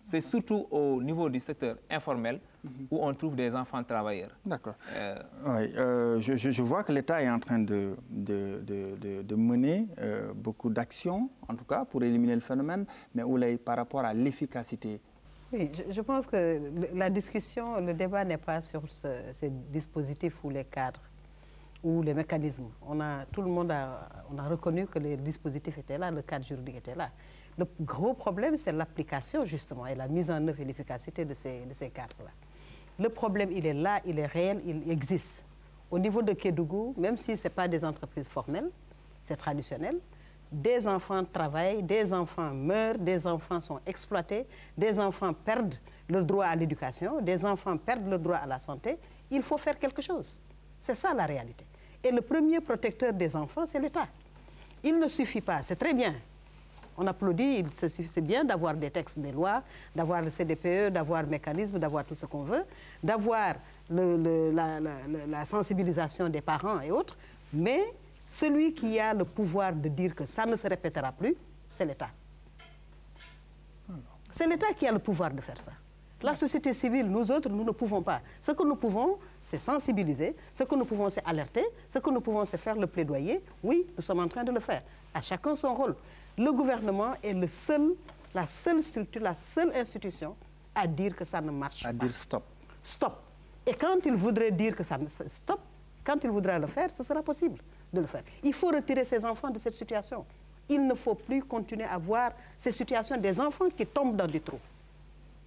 C'est surtout au niveau du secteur informel où on trouve des enfants travailleurs. D'accord. Oui, je vois que l'État est en train de mener beaucoup d'actions, en tout cas, pour éliminer le phénomène, mais où par rapport à l'efficacité. Oui, je pense que la discussion, le débat n'est pas sur ces dispositifs ou les cadres ou les mécanismes. Tout le monde on a reconnu que les dispositifs étaient là, le cadre juridique était là. Le gros problème, c'est l'application, justement, et la mise en œuvre et l'efficacité de ces cadres-là. Le problème, il est là, il est réel, il existe. Au niveau de Kédougou, même si ce n'est pas des entreprises formelles, c'est traditionnel, des enfants travaillent, des enfants meurent, des enfants sont exploités, des enfants perdent le droit à l'éducation, des enfants perdent le droit à la santé. Il faut faire quelque chose. C'est ça la réalité. Et le premier protecteur des enfants, c'est l'État. Il ne suffit pas, c'est très bien. On applaudit, c'est bien d'avoir des textes, des lois, d'avoir le CDPE, d'avoir le mécanisme, d'avoir tout ce qu'on veut, d'avoir la sensibilisation des parents et autres, mais celui qui a le pouvoir de dire que ça ne se répétera plus, c'est l'État. C'est l'État qui a le pouvoir de faire ça. La société civile, nous autres, nous ne pouvons pas. Ce que nous pouvons, c'est sensibiliser. Ce que nous pouvons, c'est alerter. Ce que nous pouvons, c'est faire le plaidoyer. Oui, nous sommes en train de le faire. À chacun son rôle. Le gouvernement est la seule structure, la seule institution à dire que ça ne marche pas. À dire stop. Stop. Et quand il voudrait dire que ça ne stop, quand il voudra le faire, ce sera possible de le faire. Il faut retirer ces enfants de cette situation. Il ne faut plus continuer à voir ces situations des enfants qui tombent dans des trous.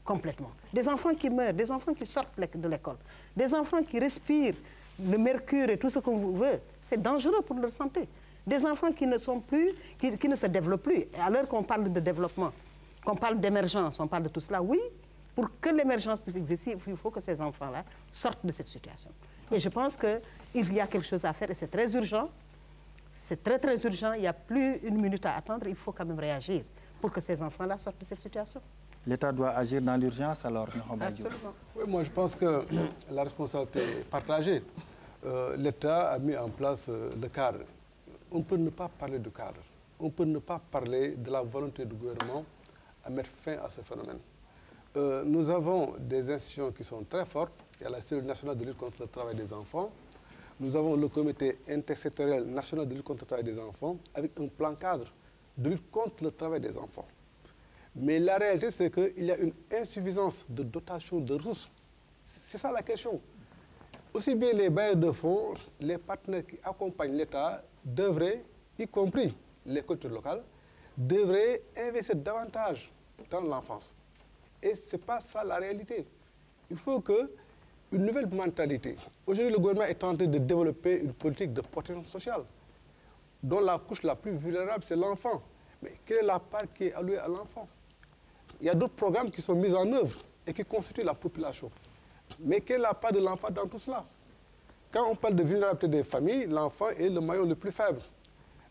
Complètement. Des enfants qui meurent, des enfants qui sortent de l'école, des enfants qui respirent le mercure et tout ce qu'on veut. C'est dangereux pour leur santé. Des enfants qui ne sont plus, qui ne se développent plus. Et à l'heure qu'on parle de développement, qu'on parle d'émergence, on parle de tout cela, oui, pour que l'émergence puisse exister, il faut que ces enfants-là sortent de cette situation. Et je pense qu'il y a quelque chose à faire et c'est très urgent. C'est très, très urgent. Il n'y a plus une minute à attendre. Il faut quand même réagir pour que ces enfants-là sortent de cette situation. L'État doit agir dans l'urgence, alors, Absolument. Oui, moi, je pense que la responsabilité est partagée. L'État a mis en place le cadre. On peut ne pas parler du cadre. On peut ne pas parler de la volonté du gouvernement à mettre fin à ce phénomène. Nous avons des institutions qui sont très fortes. Il y a la cellule nationale de lutte contre le travail des enfants. Nous avons le comité intersectoriel national de lutte contre le travail des enfants avec un plan cadre de lutte contre le travail des enfants. Mais la réalité, c'est qu'il y a une insuffisance de dotation de ressources. C'est ça la question. Aussi bien les bailleurs de fonds, les partenaires qui accompagnent l'État devraient, y compris les collectivités locales, devraient investir davantage dans l'enfance. Et ce n'est pas ça la réalité. Il faut qu'une nouvelle mentalité. Aujourd'hui, le gouvernement est en train de développer une politique de protection sociale dont la couche la plus vulnérable, c'est l'enfant. Mais quelle est la part qui est allouée à l'enfant? Il y a d'autres programmes qui sont mis en œuvre et qui constituent la population. Mais quelle est la part de l'enfant dans tout cela? Quand on parle de vulnérabilité des familles, l'enfant est le maillon le plus faible.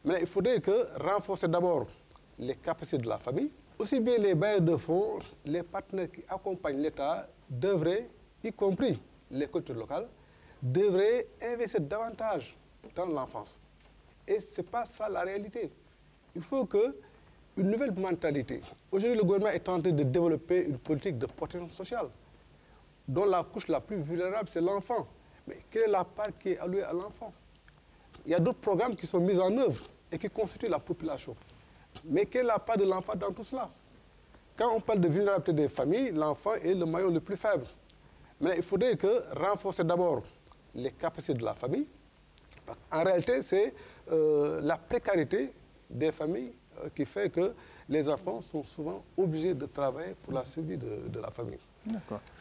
Mais il faudrait renforcer d'abord les capacités de la famille. Aussi bien les bailleurs de fonds, les partenaires qui accompagnent l'État devraient, y compris les collectivités locales, devraient investir davantage dans l'enfance. Et ce n'est pas ça la réalité. Il faut qu'une nouvelle mentalité. Aujourd'hui, le gouvernement est en train de développer une politique de protection sociale dont la couche la plus vulnérable, c'est l'enfant. Mais quelle est la part qui est allouée à l'enfant? Il y a d'autres programmes qui sont mis en œuvre et qui constituent la population. Mais quelle est la part de l'enfant dans tout cela? Quand on parle de vulnérabilité des familles, l'enfant est le maillon le plus faible. Mais il faudrait renforcer d'abord les capacités de la famille. En réalité, c'est la précarité des familles qui fait que les enfants sont souvent obligés de travailler pour la survie de la famille.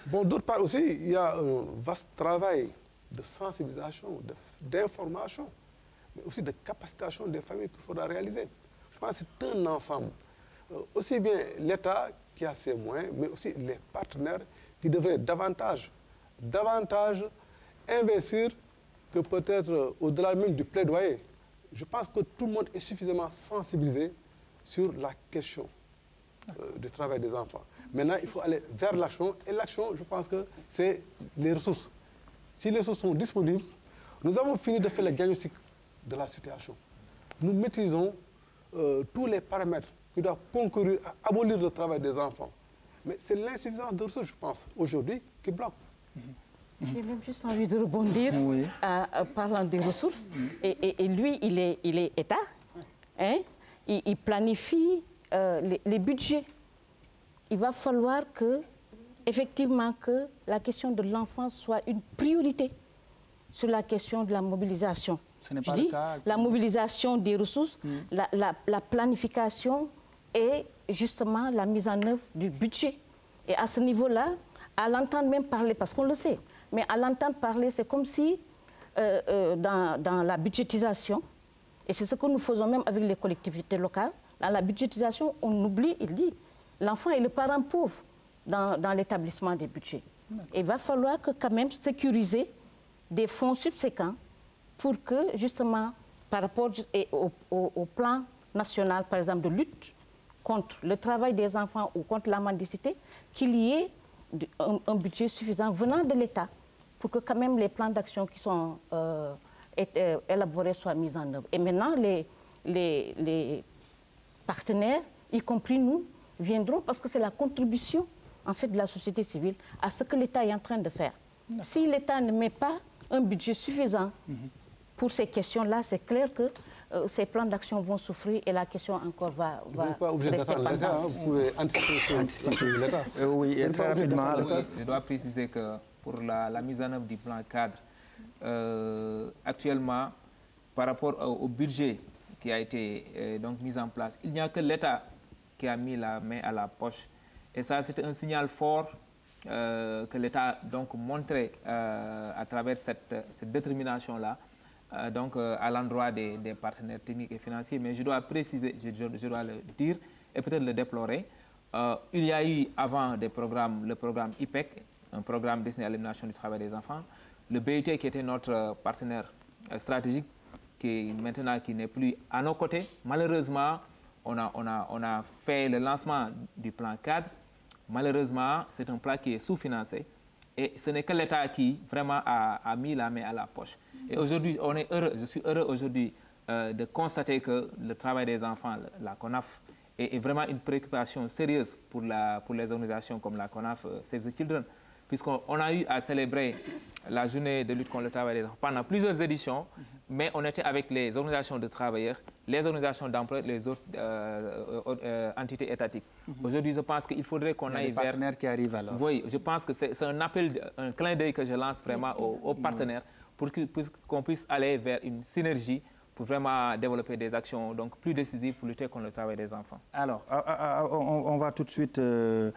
Bon, d'autre part aussi, il y a un vaste travail de sensibilisation, d'information, mais aussi de capacitation des familles qu'il faudra réaliser. Je pense que c'est un ensemble. Aussi bien l'État qui a ses moyens, mais aussi les partenaires qui devraient davantage investir que peut-être au-delà même du plaidoyer. Je pense que tout le monde est suffisamment sensibilisé sur la question du travail des enfants. Maintenant, il faut aller vers l'action. Et l'action, je pense que c'est les ressources. Si les ressources sont disponibles, nous avons fini de faire le diagnostic de la situation. Nous maîtrisons tous les paramètres qui doivent concourir à abolir le travail des enfants. Mais c'est l'insuffisance de ressources, je pense, aujourd'hui, qui bloque. J'ai même juste envie de rebondir en parlant des ressources. Et lui, il est État. Hein? Il planifie les budgets. Il va falloir effectivement que la question de l'enfance soit une priorité sur la question de la mobilisation. Ce n'est pas le cas. La mobilisation des ressources, la planification et justement la mise en œuvre du budget. Et à ce niveau-là, à l'entendre même parler, parce qu'on le sait, mais à l'entendre parler, c'est comme si dans la budgétisation, et c'est ce que nous faisons même avec les collectivités locales, dans la budgétisation, on oublie, il dit, l'enfant est le parent pauvre dans l'établissement des budgets. Il va falloir quand même sécuriser des fonds subséquents pour que, justement, par rapport au plan national, par exemple, de lutte contre le travail des enfants ou contre la mendicité, qu'il y ait un budget suffisant venant de l'État pour que quand même les plans d'action qui sont élaborés soient mis en œuvre. Et maintenant, les partenaires, y compris nous, viendront parce que c'est la contribution en fait, de la société civile à ce que l'État est en train de faire. Si l'État ne met pas un budget suffisant pour ces questions-là, c'est clair que ces plans d'action vont souffrir et la question encore va rester pendante. Vous pouvez anticiper l'État. Oui, et très rapidement. Je dois préciser que pour la mise en œuvre du plan cadre, actuellement, par rapport au budget qui a été donc mis en place, il n'y a que l'État qui a mis la main à la poche. Et ça, c'est un signal fort que l'État donc montrait à travers cette détermination-là, donc à l'endroit des partenaires techniques et financiers. Mais je dois préciser, je dois le dire et peut-être le déplorer. Il y a eu avant le programme IPEC, un programme destiné à l'élimination du travail des enfants, le BIT qui était notre partenaire stratégique, qui maintenant qui n'est plus à nos côtés. Malheureusement, on a fait le lancement du plan cadre. Malheureusement, c'est un plan qui est sous-financé. Et ce n'est que l'État qui vraiment a mis la main à la poche. Et aujourd'hui, on est heureux, je suis heureux aujourd'hui de constater que le travail des enfants, la CONAF, est vraiment une préoccupation sérieuse pour les organisations comme la CONAF, Save the Children, puisqu'on a eu à célébrer la journée de lutte contre le travail des enfants pendant plusieurs éditions, mais on était avec les organisations de travailleurs, les organisations d'employeurs, les autres entités étatiques. Aujourd'hui, je pense qu'il faudrait qu'on aille vers... Les partenaires qui arrivent alors. Oui, je pense que c'est un appel, un clin d'œil que je lance vraiment aux partenaires pour qu'on puisse aller vers une synergie pour vraiment développer des actions donc plus décisives pour lutter contre le travail des enfants. Alors, on va tout de suite vers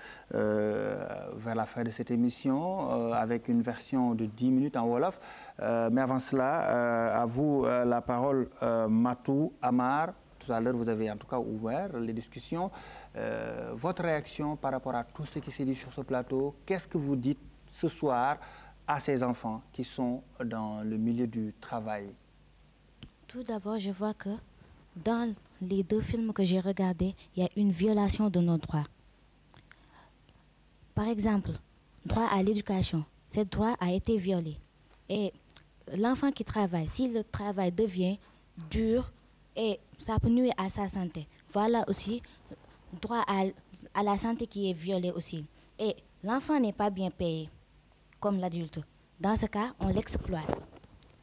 la fin de cette émission avec une version de 10 minutes en Wolof. Mais avant cela, à vous la parole, Matou Amar. Tout à l'heure, vous avez en tout cas ouvert les discussions. Votre réaction par rapport à tout ce qui s'est dit sur ce plateau, qu'est-ce que vous dites ce soir à ces enfants qui sont dans le milieu du travail? Tout d'abord, je vois que dans les deux films que j'ai regardés, il y a une violation de nos droits. Par exemple, droit à l'éducation. Ce droit a été violé. Et l'enfant qui travaille, si le travail devient dur, et ça peut nuire à sa santé. Voilà aussi droit à la santé qui est violé aussi. Et l'enfant n'est pas bien payé, comme l'adulte. Dans ce cas, on l'exploite.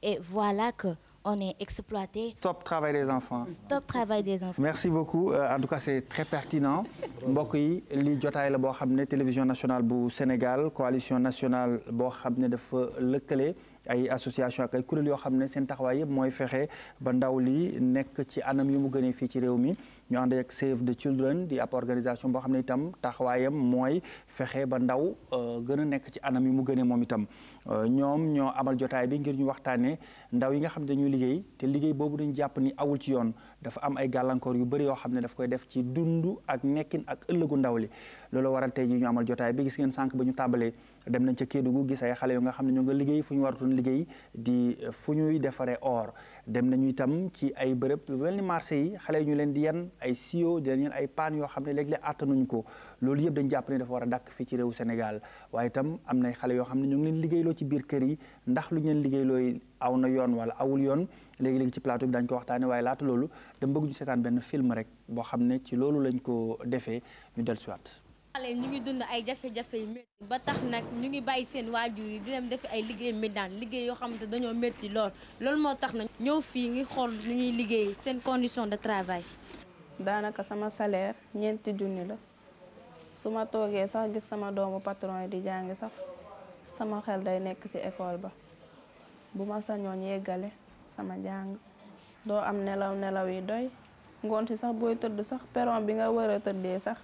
Et voilà que on est exploité. Stop travail des enfants. Stop travail des enfants. Merci beaucoup. En tout cas, c'est très pertinent. mbokk yi li jotaay la boo xam ne télévision nationale bu Sénégal coalition nationale boo xam ne dafa lëkkale ay association ak ay kuréel yoo xam ne seen taxawaay yëpp mooy fexe ba ndaw li nekk ci anam yu mu gënee fii ci réew mi ñu ànd ak Save the Children di ab organisation boo xam ne itam taxawaayam mooy fexe ba ndaw gën a nekk ci anam yu mu gënee moom itam ñoom ñoo amal jotaay bi ngir ñu waxtaanee ndaw yi nga xam ne dañuy liggéey te liggéey boobu dañu jàpp ni awul ci yoon dafa am ay gàllankoor yu bëri yoo xam ne daf koy def ci dundu ak nekkin ak ëllëgu ndaw li loolu waral tey ji ñu amal jotaay bi gis ngeen sànq ba ñu tàmbalee dem nañ ca Kédougou gis ay xale yu nga xam ne ñoo nga liggéey fu ñu waratoon liggéey di fu ñuy defaree or dem nañu itam ci ay bërëb yu mel ni marché yi xale yi ñu leen di yen ay sio di leen yen ay paan yoo xam ne léeg-léeg attanuñ ko loolu yëpp dañ jàpp ne dafa war a dàkk fii ci réewu Sénégal waaye itam am nay xale yoo xam ne ñoo ngi leen liggéeyloo ci biir kër yi ndax lu ñu leen liggéeyloo aw na yoon wala awul yoon léegi-léegi ci plateau bi dañ ko waxtaane waaye laata loolu dama bëgg ñu seetaan benn film rek boo xam ne ci loolu lañ ko defee ñu dellusiwaat. xale ñu ngi dund ay jafe-jafe yu métti ba tax nag ñu ngi bàyyi seen waajur yi di dem defi ay liggéey médaan liggéey yoo xamante dañoo métti loolu moo tax nag ñëw fii ngi xool nu ñuy liggéey seen condition de travail. daanaka sama salaire 4 junni la su ma toogee sax gis sama doomu patron yi di jàngi sax sama xel day nekk ci école ba bu ma sañoon yeggale sama jàng doo am nelaw yi doy ngoon si sax booy tëdd sax perron bi nga war a tëddee sax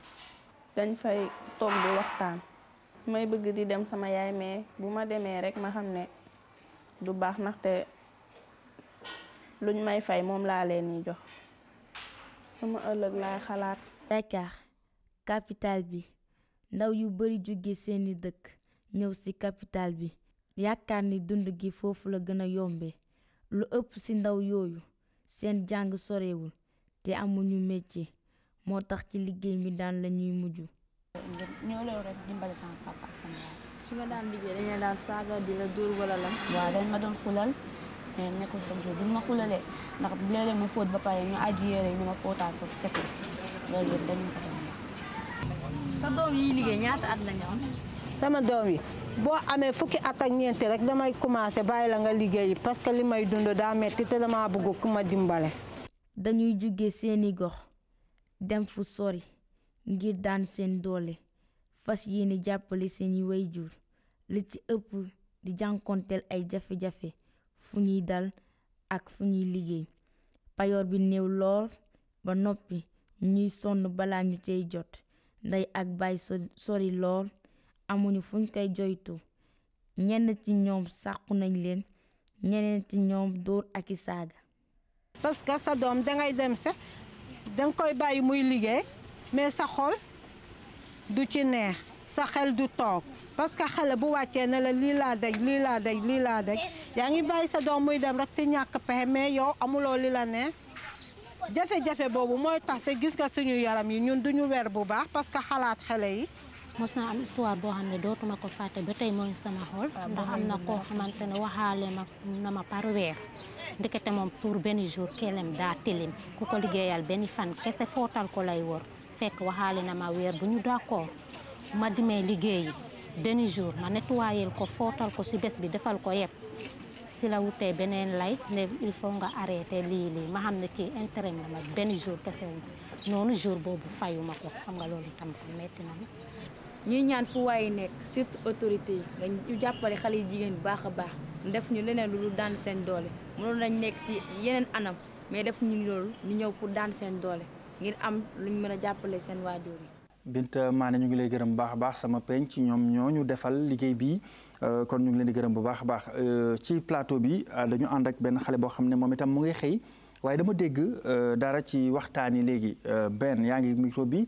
dañ fay toog di waxtaan may bëgg di dem sama yaay mais bu ma demee rek ma xam ne du baax ndaxte luñ may fay moom laa leen ñi jox sama ëllëg laay xalaat. Dakar capitale bi ndaw yu bari jóge seeni dëkk ñëw ci capitale bi yaakaar ni dund gi foofu la gën a yombe lu ëpp ci ndaw yooyu seen jàng sorewul te amuñu métier moo tax ci liggéey mi daan la ñuy mujj. ñoo loolu rek dimbali sama papa ak sama yaay. su nga daan liggéey dañu daan saaga di la dóor wala lan. waaw dañ ma doon xulal mais nekkul chaque jour duñ ma xulalee ndax léeg-léeg ma fóot ba pare ñu aji yére yi ni ma fóotaat ko setul loolu yëpp dañu ko doon. sa doom yi liggéey ñaata at lañu am. sama doom yi boo amee fukki at ak ñeenti rek damay commencé bàyyi la nga liggéeyi parce que li may dund daa metti te dama bëgg ku ma dimbale. dañuy jóge seeni gox dem fu sori ngir daan seen doole fas yéene jàppale seeni waajur li ci ëpp di jànkonteel ay jafe-jafe fu ñuy dal ak fu ñuy liggéey payoor bi néew lool ba noppi ñuy sonn balaa ñu cey jot ndey ak baay sori lool amuñu fuñ koy joytu ñenn ci ñoom sàqu nañ leen ñeneen ci ñoom dóor ak i saaga. parce que sa doom dangay dem se danga koy bàyyi muy liggéey mais sa xol du ci neex sa xel du toog parce que xale bu wàccee ne la lii laa daj yaa ngi bàyyi sa doom muy dem rek ci ñàkk pexe mais yow amuloo li la neex jafe-jafe boobu mooy tax sa gis nga suñu yaram yi ñun duñu weer bu baax parce que xalaat xale yi. mos naa am histoire boo xam ne dootuma ko fàtte ba tey mooy sama xol ndax am na koo xamante ne waxaale na ma par weer ndekete moom pour benn jour kelem daa tilim ku ko liggéeyal benn fan kese footal ko lay wër fekk waxaale na ma weer bu ñu d'accord ma dimee liggéeyi benn jour ma nettoyel ko footal ko ci bés bi defal ko yëpp ci la wutee beneen lay ne il faut nga arrêter lii ma xam ne kii intérêt na ma benn jour kese wu noonu jour boobu fayuma ko xam nga loolu tam metti na ma. ñuy ñaan fu waaye nekk surtout autorité yi ñu jàppale xale yi jigéen bu baax a baax def ñu leneen lu daan seen doole mënoon nañ nekk ci yeneen anam mais def ñu loolu ñu ñëw pour daan seen doole ngir am luñ mën a jàppale seen waajur yi. Binta Mané ñu ngi lay gërëm bu baax a baax sama penc ñoom ñoo ñu defal liggéey bi kon ñu ngi leen di gërëm bu baax a baax ci plateau bi dañu ànd ak benn xale boo xam ne moom itam mu ngi xëy waaye dama dégg dara ci waxtaan yi léegi benn yaa ngi micro bi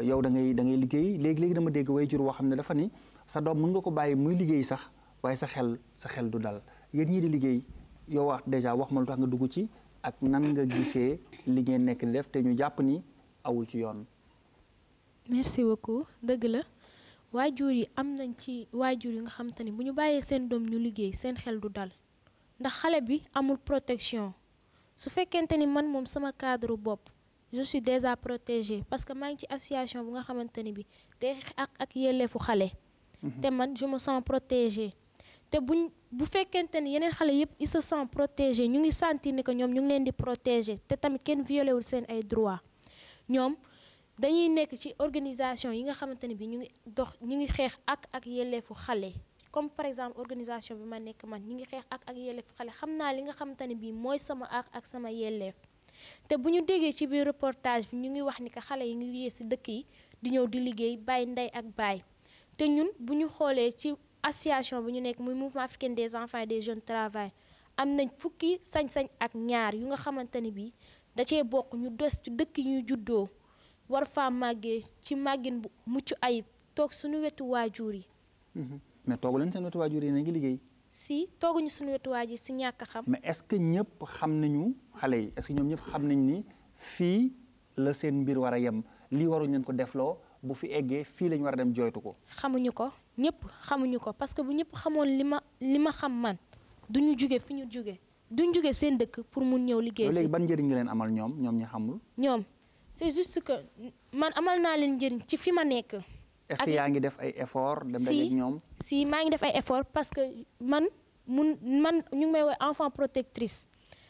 yow da ngay liggéey léegi dama dégg waajur woo xam ne dafa ni sa doom mën nga ko bàyyi muy liggéey sax waaye sa xel du dal yéen ñii di liggéey yow wax déjà wax ma lu tax nga dugg ci ak nan nga gisee li ngeen nekk di def te ñu jàpp ni awul ci yoon. merci beaucoup dëgg la waajur yi am nañ ci waajur yi nga xam te ni bu ñu bàyyee seen doom ñu liggéey seen xel du dal ndax xale bi amul protection su fekkente ni man moom sama cadre bopp je suis déjà protégée parce que maa ngi ci association bu nga xamante ni bi day ak yelleefu xale te man je me sens protégée te bu fekkente ni yeneen xale yëpp ils se sentent protégés ñu ngi sentir ni que ñoom ñu ngi leen di protéger te tamit kenn violé wul seen ay droits ñoom dañuy nekk ci organisation yi nga xamante ne bi ñu ngi xeex ak yelleefu xale comme par exemple organisation bi ma nekk man ñu ngi xeex ak yelleefu xale xam naa li nga xamante ne bi mooy sama ak sama yelleef te bu ñu déggee ci biir reportage bi ñu ngi wax ni que xale yi ngi yee ci dëkk yi di ñëw di liggéey bàyyi ndey ak baay te ñun bu ñu xoolee ci association bi ñu nekk muy mouvement africain des enfants et des jeunes travail am nañ fukki sañ-sañ ak ñaar yu nga xamante ne bi da cee bokk ñu des ci dëkk ñu juddoo war faa màggee ci màggin bu mucc ayib toog suñu wetu waajur yi. mais toogu leen seen wetu waajur yi na ngi liggéey. si tooguñu suñu wetu waajur si ñàkk a xam. mais est-ce que ñëpp xam nañu xale yi est-ce que ñoom ñëpp xam nañ ni fii la seen mbir war a yem lii waruñ leen ko defloo bu fi eggee fii lañ war a dem jooytu ko. xamuñu ko ñëpp xamuñu ko parce que bu ñëpp xamoon li ma xam man duñu jóge fi ñu jóge duñ jóge seen dëkk pour mun ñëw liggéey si. léegi ban njëriñ nga leen amal ñoom ñi xamul. ñoom c'est juste que man amal naa leen njëriñ ci fi ma nekk. est-ce que yaa ngi def ay effort dem dajeeg ñoom. si maa ngi def ay effort parce que man ñu ngi may woowee enfant protectrice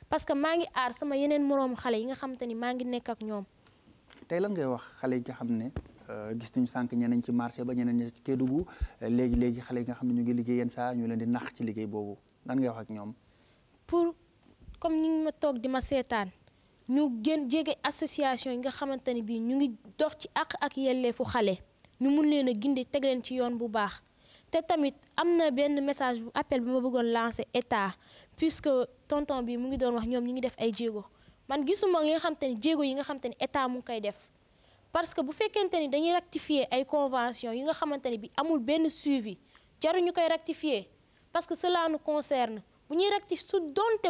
parce que maa ngi aar sama yeneen moroomu xale yi nga xamante ni maa ngi nekk ak ñoom. tey lan ngay wax xale yi nga xam ne gis nañu sànq ñeneen ci marché ba ñeneen ñi ci Kédougou léegi xale yi nga xam ne ñu ngi liggéey yenn saa ñu leen di nax ci liggéey boobu lan ngay wax ak ñoom. pour comme ñu ngi ma toog di ma seetaan ñu jege association yi nga xamante ni bii ñu ngi dox ci ak yelleefu xale ñu mun leen a gindi teg leen ci yoon bu baax te tamit am na benn message bu appel bi ma bëggoon lancer état puisque tonton bi mu ngi doon wax ñoom ñu ngi def ay jéego man gisuma yi nga xamante ni jéego yi nga xamante ni état mu ngi koy def parce que bu fekkente ni dañuy rectifier ay convention yi nga xamante ni bi amul benn suivi jaruñu koy rectifier parce que cela nous concerne bu ñuy rectifier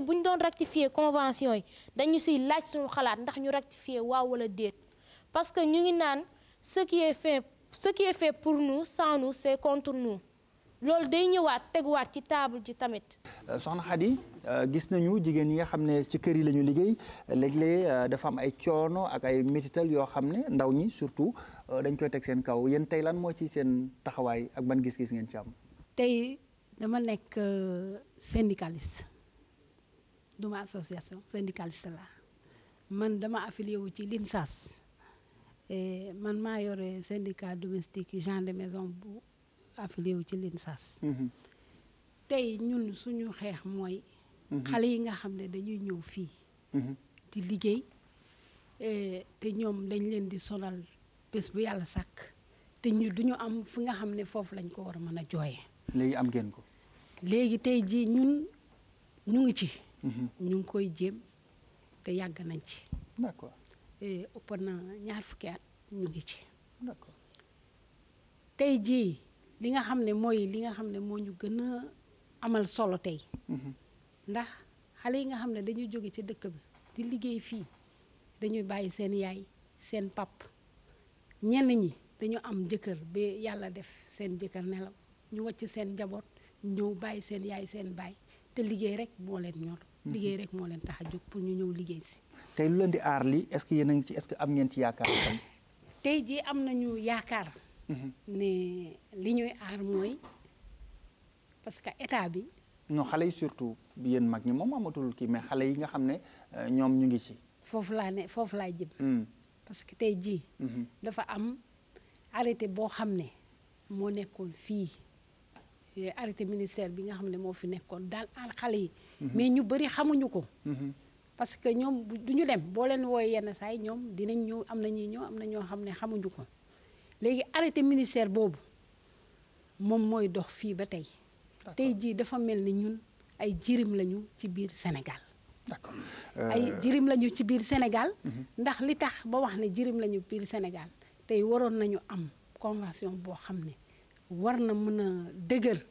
bu ñu doon rectifier convention yi dañu siy laaj suñu xalaat ndax ñu rectifier waaw wala déet parce que ñu ngi naan ce qui est fait pour nous sans nous c'est contre nous loolu day ñëwaat teguwaat ci table ji tamit. soxna Khady gis nañu jigéen yi nga xam ne ci kër yi la ñu liggéey léeg-léeg dafa am ay coono ak ay métital yoo xam ne ndaw ñi surtout dañ koy teg seen kaw yéen tey lan moo ci seen taxawaay ak ban gis-gis ngeen ci am. tey dama nekk syndicaliste duma association syndicaliste la man dama affilié wu ci l'INSAS man maa yore syndicat domestique gens de maison bu affilié wu ci l'INSAS. tey ñun suñu xeex mooy. xale yi nga xam ne dañuy ñëw fii. di liggéey te ñoom dañ leen di sonal bés bu yàlla sàkk te duñu am fi nga xam ne foofu lañ ko war a mën a jooyee. léegi am ngeen ko. léegi tey jii ñun ñu ngi ci. ñu ngi koy jéem te yàgg nañ ci. d'accord. ëpp na 20 at ñu ngi ci. d'accord. tey jii li nga xam ne moo ñu gën a amal solo tey. ndax xale yi nga xam ne dañuy jóge ci dëkk bi di liggéey fii dañuy bàyyi seen yaay seen pap ñenn ñi dañu am jëkkër ba yàlla def seen jëkkër nelaw ñu wàcc seen njaboot ñëw bàyyi seen yaay seen baay te liggéey rek moo leen ñor. liggéey rek moo leen tax a jóg pour ñu ñëw liggéey si. tey lu leen di aar li est-ce que yéen a ngi ci est-ce que am ngeen ci yaakaar tam. tey jii am nañu yaakaar. ne li ñuy aar mooy parce que état bi. non xale yi surtout yéen mag ñi moom amatul kii mais xale yi nga xam ne ñoom ñu ngi ci. foofu laay jëm. parce que tey jii. dafa am arrêté boo xam ne moo nekkoon fii arrêté ministère bi nga xam ne moo fi nekkoon daal aar xale yi. mais ñu bëri xamuñu ko. parce que ñoom duñu dem boo leen wooyee yenn saa yi ñoom dinañ ñëw am na ñuy ñëw am na ñoo xam ne xamuñu ko léegi arrêté ministère boobu moom mooy dox fii ba tey. tey jii dafa mel ni ñun ay jirim lañu ci biir Sénégal. d'accord. ay jirim lañu ci biir Sénégal. ndax li tax ba wax ne jirim lañu biir Sénégal tey waroon nañu am convention boo xam ne war na mën a dëgër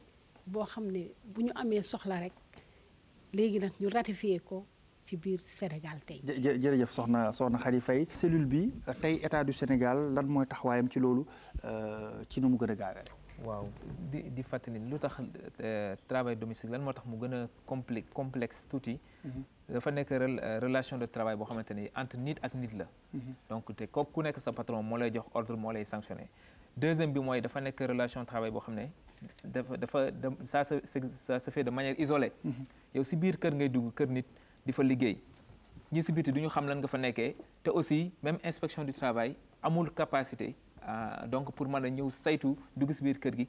boo xam ne bu ñu amee soxla rek léegi nag ñu ratifié ko ci biir Sénégal tey. jërëjëf soxna Khady Faye. cellule bi tey état du Sénégal lan mooy taxawaayam ci loolu ci nu mu gën a gaawee rek. waaw di fàttali lu tax travail domestique lan moo tax mu gën a complexe tuuti dafa nekk relation de travail boo xamante ni entre nit ak nit la. donc te kooku ku nekk sa patron moo lay jox ordre moo lay sanctionné. deuxième bi mooy dafa nekk relation de travail boo xam ne ça se fait de manière isolée. yow si biir kër ngay dugg kër nit di fa liggéey ñi si biti du ñu xam lan nga fa nekkee te aussi même inspection du travail amul capacité donc pour mën a ñëw saytu dugg si biir kër gi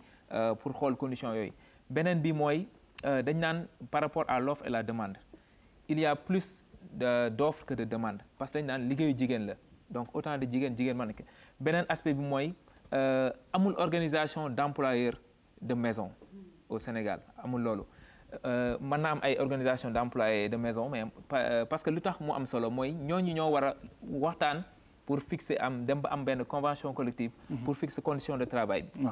pour xool condition yooyu. beneen bi mooy dañ naan par rapport à l'offre et la demande il y a plus d'offres que de demande parce que dañ naan liggéeyu jigéen la donc autant de jigéen mën na beneen aspect bi mooy amul organisation d'employeurs de maison au Sénégal amul loolu mën na am ay organisation d'employés de maison mais parce que lu tax mu am solo mooy ñooñu ñoo war a waxtaan pour fixer dem ba am benn convention collective pour fixer condition de travail bi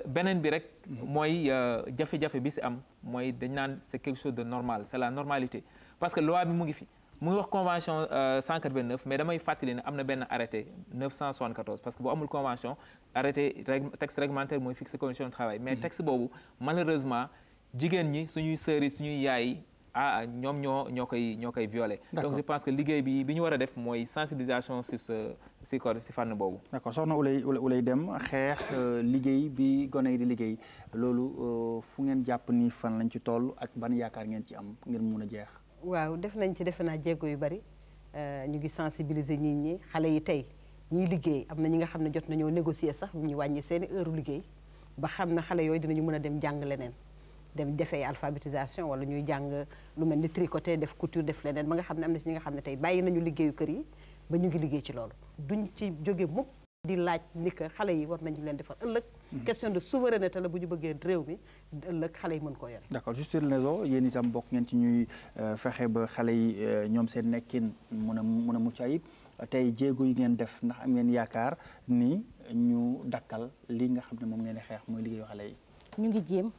beneen bi rek mooy jafe-jafe bi si am mooy dañ naan c'est quelque chose de normal c'est la normalité parce que loi bi mu ngi fi mu ngi wax convention 189 mais damay fàttali ne am na benn arrêté 974 parce que bu amul convention arrêté texte réglementaire mooy fixer condition de travail mais texte boobu malheureusement jigéen ñi suñuy sœurs yi suñuy yaay yi ñoom ñoo koy violer. donc je pense que liggéey bi ñu war a def mooy sensibilisation si fànn boobu. d'accord soxna Ouleye Deme xeex liggéey bi gone yi di liggéey loolu fu ngeen jàpp ni fan lañ ci toll ak ban yaakaar ngeen ci am ngeen mun a jeex. waaw def nañ ci defe naa jéego yu bari ñu ngi sensibiliser nit ñi xale yi tey ñiy liggéey am na ñi nga xam ne jot nañoo négocier sax ñu wàññi seeni heure liggéey ba xam ne xale yooyu dinañu mën a dem jàng leneen. dem defee alphabétisation wala ñuy jàng lu mel ni tricoter def couture def leneen ba nga xam ne am na ci ñi nga xam ne tey bàyyi nañu liggéeyu kër yi ba ñu ngi liggéey ci loolu duñ ci jóge mukk di laaj ni que xale yi war nañu leen defar ëllëg question de souveraineté la bu ñu bëggee réew mi ëllëg xale yi mën koo yore. d'accord Justine Lezo yéen itam bokk ngeen ci ñuy fexe ba xale yi ñoom seen nekkin mën a mucc ayib tey jéego yi ngeen def ndax am ngeen yaakaar ni ñu dakkal li nga xam ne moom ngeen di xeex mooy liggéeyu xale yi. ñu ngi jéem.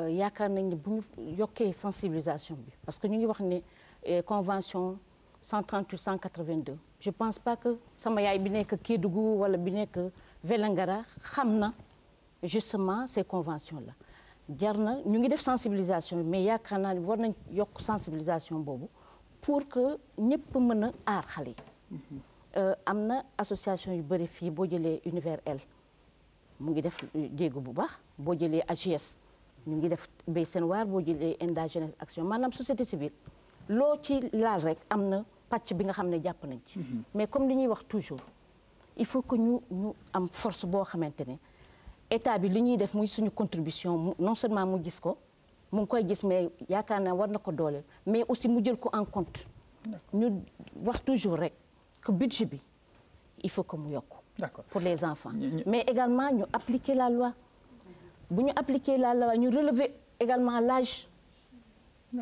yaakaar nañ ne bu ñu yokkee sensibilisation bi parce que ñu ngi wax ne convention 138 182 je pense pas que sama yaay bi nekk Kédougou wala bi nekk Vélingara xam na justement ces conventions là jar na ñu ngi def sensibilisation bi mais yaakaar naa ne war nañ yokk sensibilisation boobu pour que ñëpp mën a aar xale yi am na association yu bëri fii boo jëlee Univers L mu ngi def jéego bu baax boo jëlee AGS ñu ngi def béy seen waar boo jëlee Enda Jeunesse Action maanaam société civile loo ci laal rek am na pàcc bi nga xam ne jàpp nañ ci. mais comme li ñuy wax toujours il faut que ñu am force boo xamante ne état bi li ñuy def muy suñu contribution non seulement mu gis ko mu ngi koy gis mais yaakaar naa war na ko dooleel mais aussi mu jël ko en compte. ñu wax toujours rek que budget bi il faut que mu yokk. d'accord pour les enfants. mais également ñu appliquer la loi. bu ñu appliquer la loi ñu relever également l'âge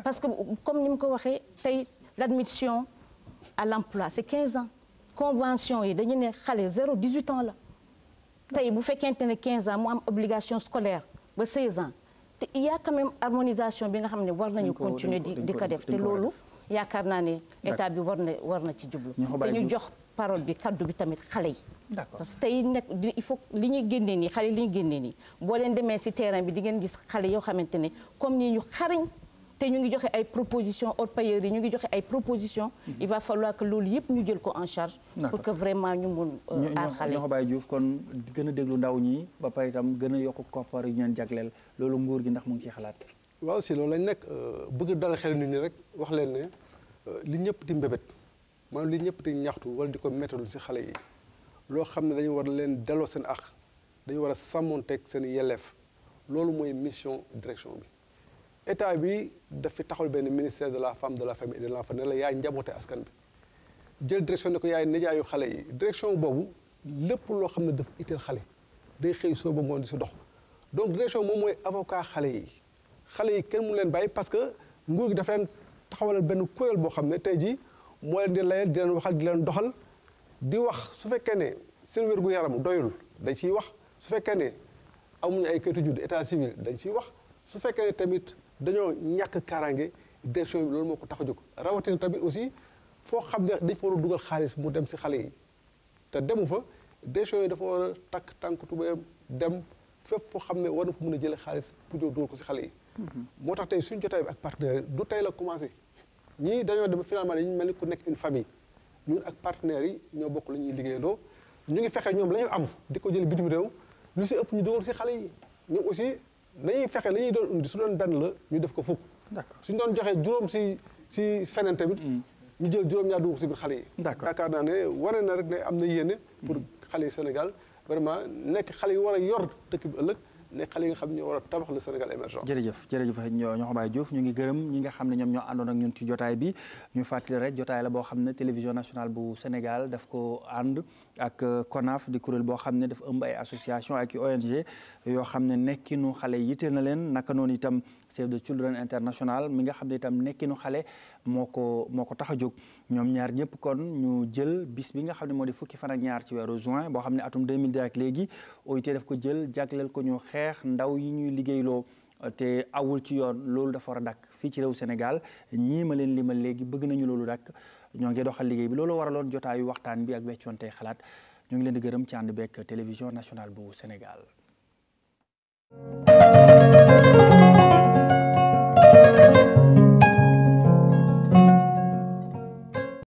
parce que comme ni mu ko waxee tey l'admission à l'emploi c'est 15 ans convention yi dañu ne xale 0-18 ans la tey bu fekkente ne 15 ans mu am obligation scolaire ba 16 ans te il y a quand même harmonisation bi nga xam ne war nañu continuer di ko def te loolu yaakaar naa ne état bi war na ci jublu te ñu jox parole bi kaddu bi tamit xale yi. parce que tey nekk il faut li ñuy génnee nii xale yi li ñuy génnee nii boo leen demee ci terrain bi di ngeen gis xale yoo xamante ne comme nii ñu xarañ te ñu ngi joxe ay propositions orpailleurs yi ñu ngi joxe ay propositions. il va falloir que loolu yëpp ñu jël ko en charge. pour que vraiment ñu mun aar xale ñoo ko bàyyi Diouf kon gën a déglu ndaw ñi ba pare itam gën a yokk koppar yu ñu leen jagleel loolu nguur gi ndax mu ngi ciy xalaat. waaw si loolu lañ nekk bëgg dara xel nit ñi rek wax leen ne li ñëpp di mbébét maanaam li ñëpp di ñaxtu wala di ko méttal si xale yi loo xam ne dañu war leen delloo seen àq dañu war a sàmmonteeg seen yelleef loolu mooy mission direction bi état bi dafa taxawal benn ministère de la femme de la famille et de l'enfant ne la yaay njaboote askan bi jël direction ne ko yaay nijaayu xale yi direction boobu lépp loo xam ne dafa itteel xale day xëy soo ba ngoon di si dox donc direction moom mooy avocat xale yi kenn mu leen bàyyi parce que nguur gi dafa leen taxawalal benn kuréel boo xam ne tey jii moo leen di layal di leen waxal di leen doxal di wax su fekkee ne seen wér-gu-yaram doyul dañ ciy wax su fekkee ne amuñu ay kayitu judd état civil dañ ciy wax su fekkee ne tamit dañoo ñàkk kaaraange direction bi loolu moo ko tax a jóg rawatina tamit aussi foo xam ne dañ fa war a dugal xaalis mu dem si xale yi te demu fa direction yi dafa war a takk tànk tubéyam dem fépp foo xam ne war na fa mën a jëlee xaalis pour ñëw dugal ko si xale yi moo tax tey suñu jotaay bi ak partenaire du tey la commencé ñii dañoo dem finalement dañu mel ni ku nekk une famille ñun ak partenaires yi ñoo bokk lu ñuy liggéeyandoo ñu ngi fexe ñoom la ñu am di ko jël bitim réew lu si ëpp ñu dugal si xale yi ñoom aussi dañuy fexe la ñuy doon indi su doon benn la ñu def ko fukk. d'accord suñu doon joxee juróom si feneen tamit. ñu jël juróom-ñaar dugg si biir xale yi. d'accord yaakaar naa ne wane na rek ne am na yéene. pour xale yi Sénégal vraiment nekk xale yi war a yor dëkk bi ëllëg. ne xale yi nga xam ne ñoo war a tabax le Sénégal émergent. jërëjëf ñoo Baye Diouf ñu ngi gërëm ñi nga xam ne ñoom ñoo àndoon ak ñun ci jotaay bi ñu fàttali rek jotaay la boo xam ne télévision nationale bu Sénégal daf ko ànd ak CONAF di kuréel boo xam ne dafa ëmb ay association ak ONG yoo xam ne nekkinu xale yitteel na leen naka noonu itam Save the Children International mi nga xam ne itam nekkinu xale moo ko tax a jóg ñoom ñaar ñëpp kon ñu jël bis bi nga xam ne moo di fukki fan ak ñaar ci weeru juin boo xam ne atum 2002 ak léegi OIT daf ko jël jagleel ko ñu xeex ndaw yi ñuy liggéeyloo te awul ci yoon loolu dafa war a dakk fii ci réew Sénégal ñii ma leen limal léegi bëgg nañu loolu dakk ñoo ngi doxal liggéey bi loolu waraloon jotaayu waxtaan bi ak weccoonte xalaat ñu ngi leen di gërëm ci ànd beeg télévision nationale bu Sénégal.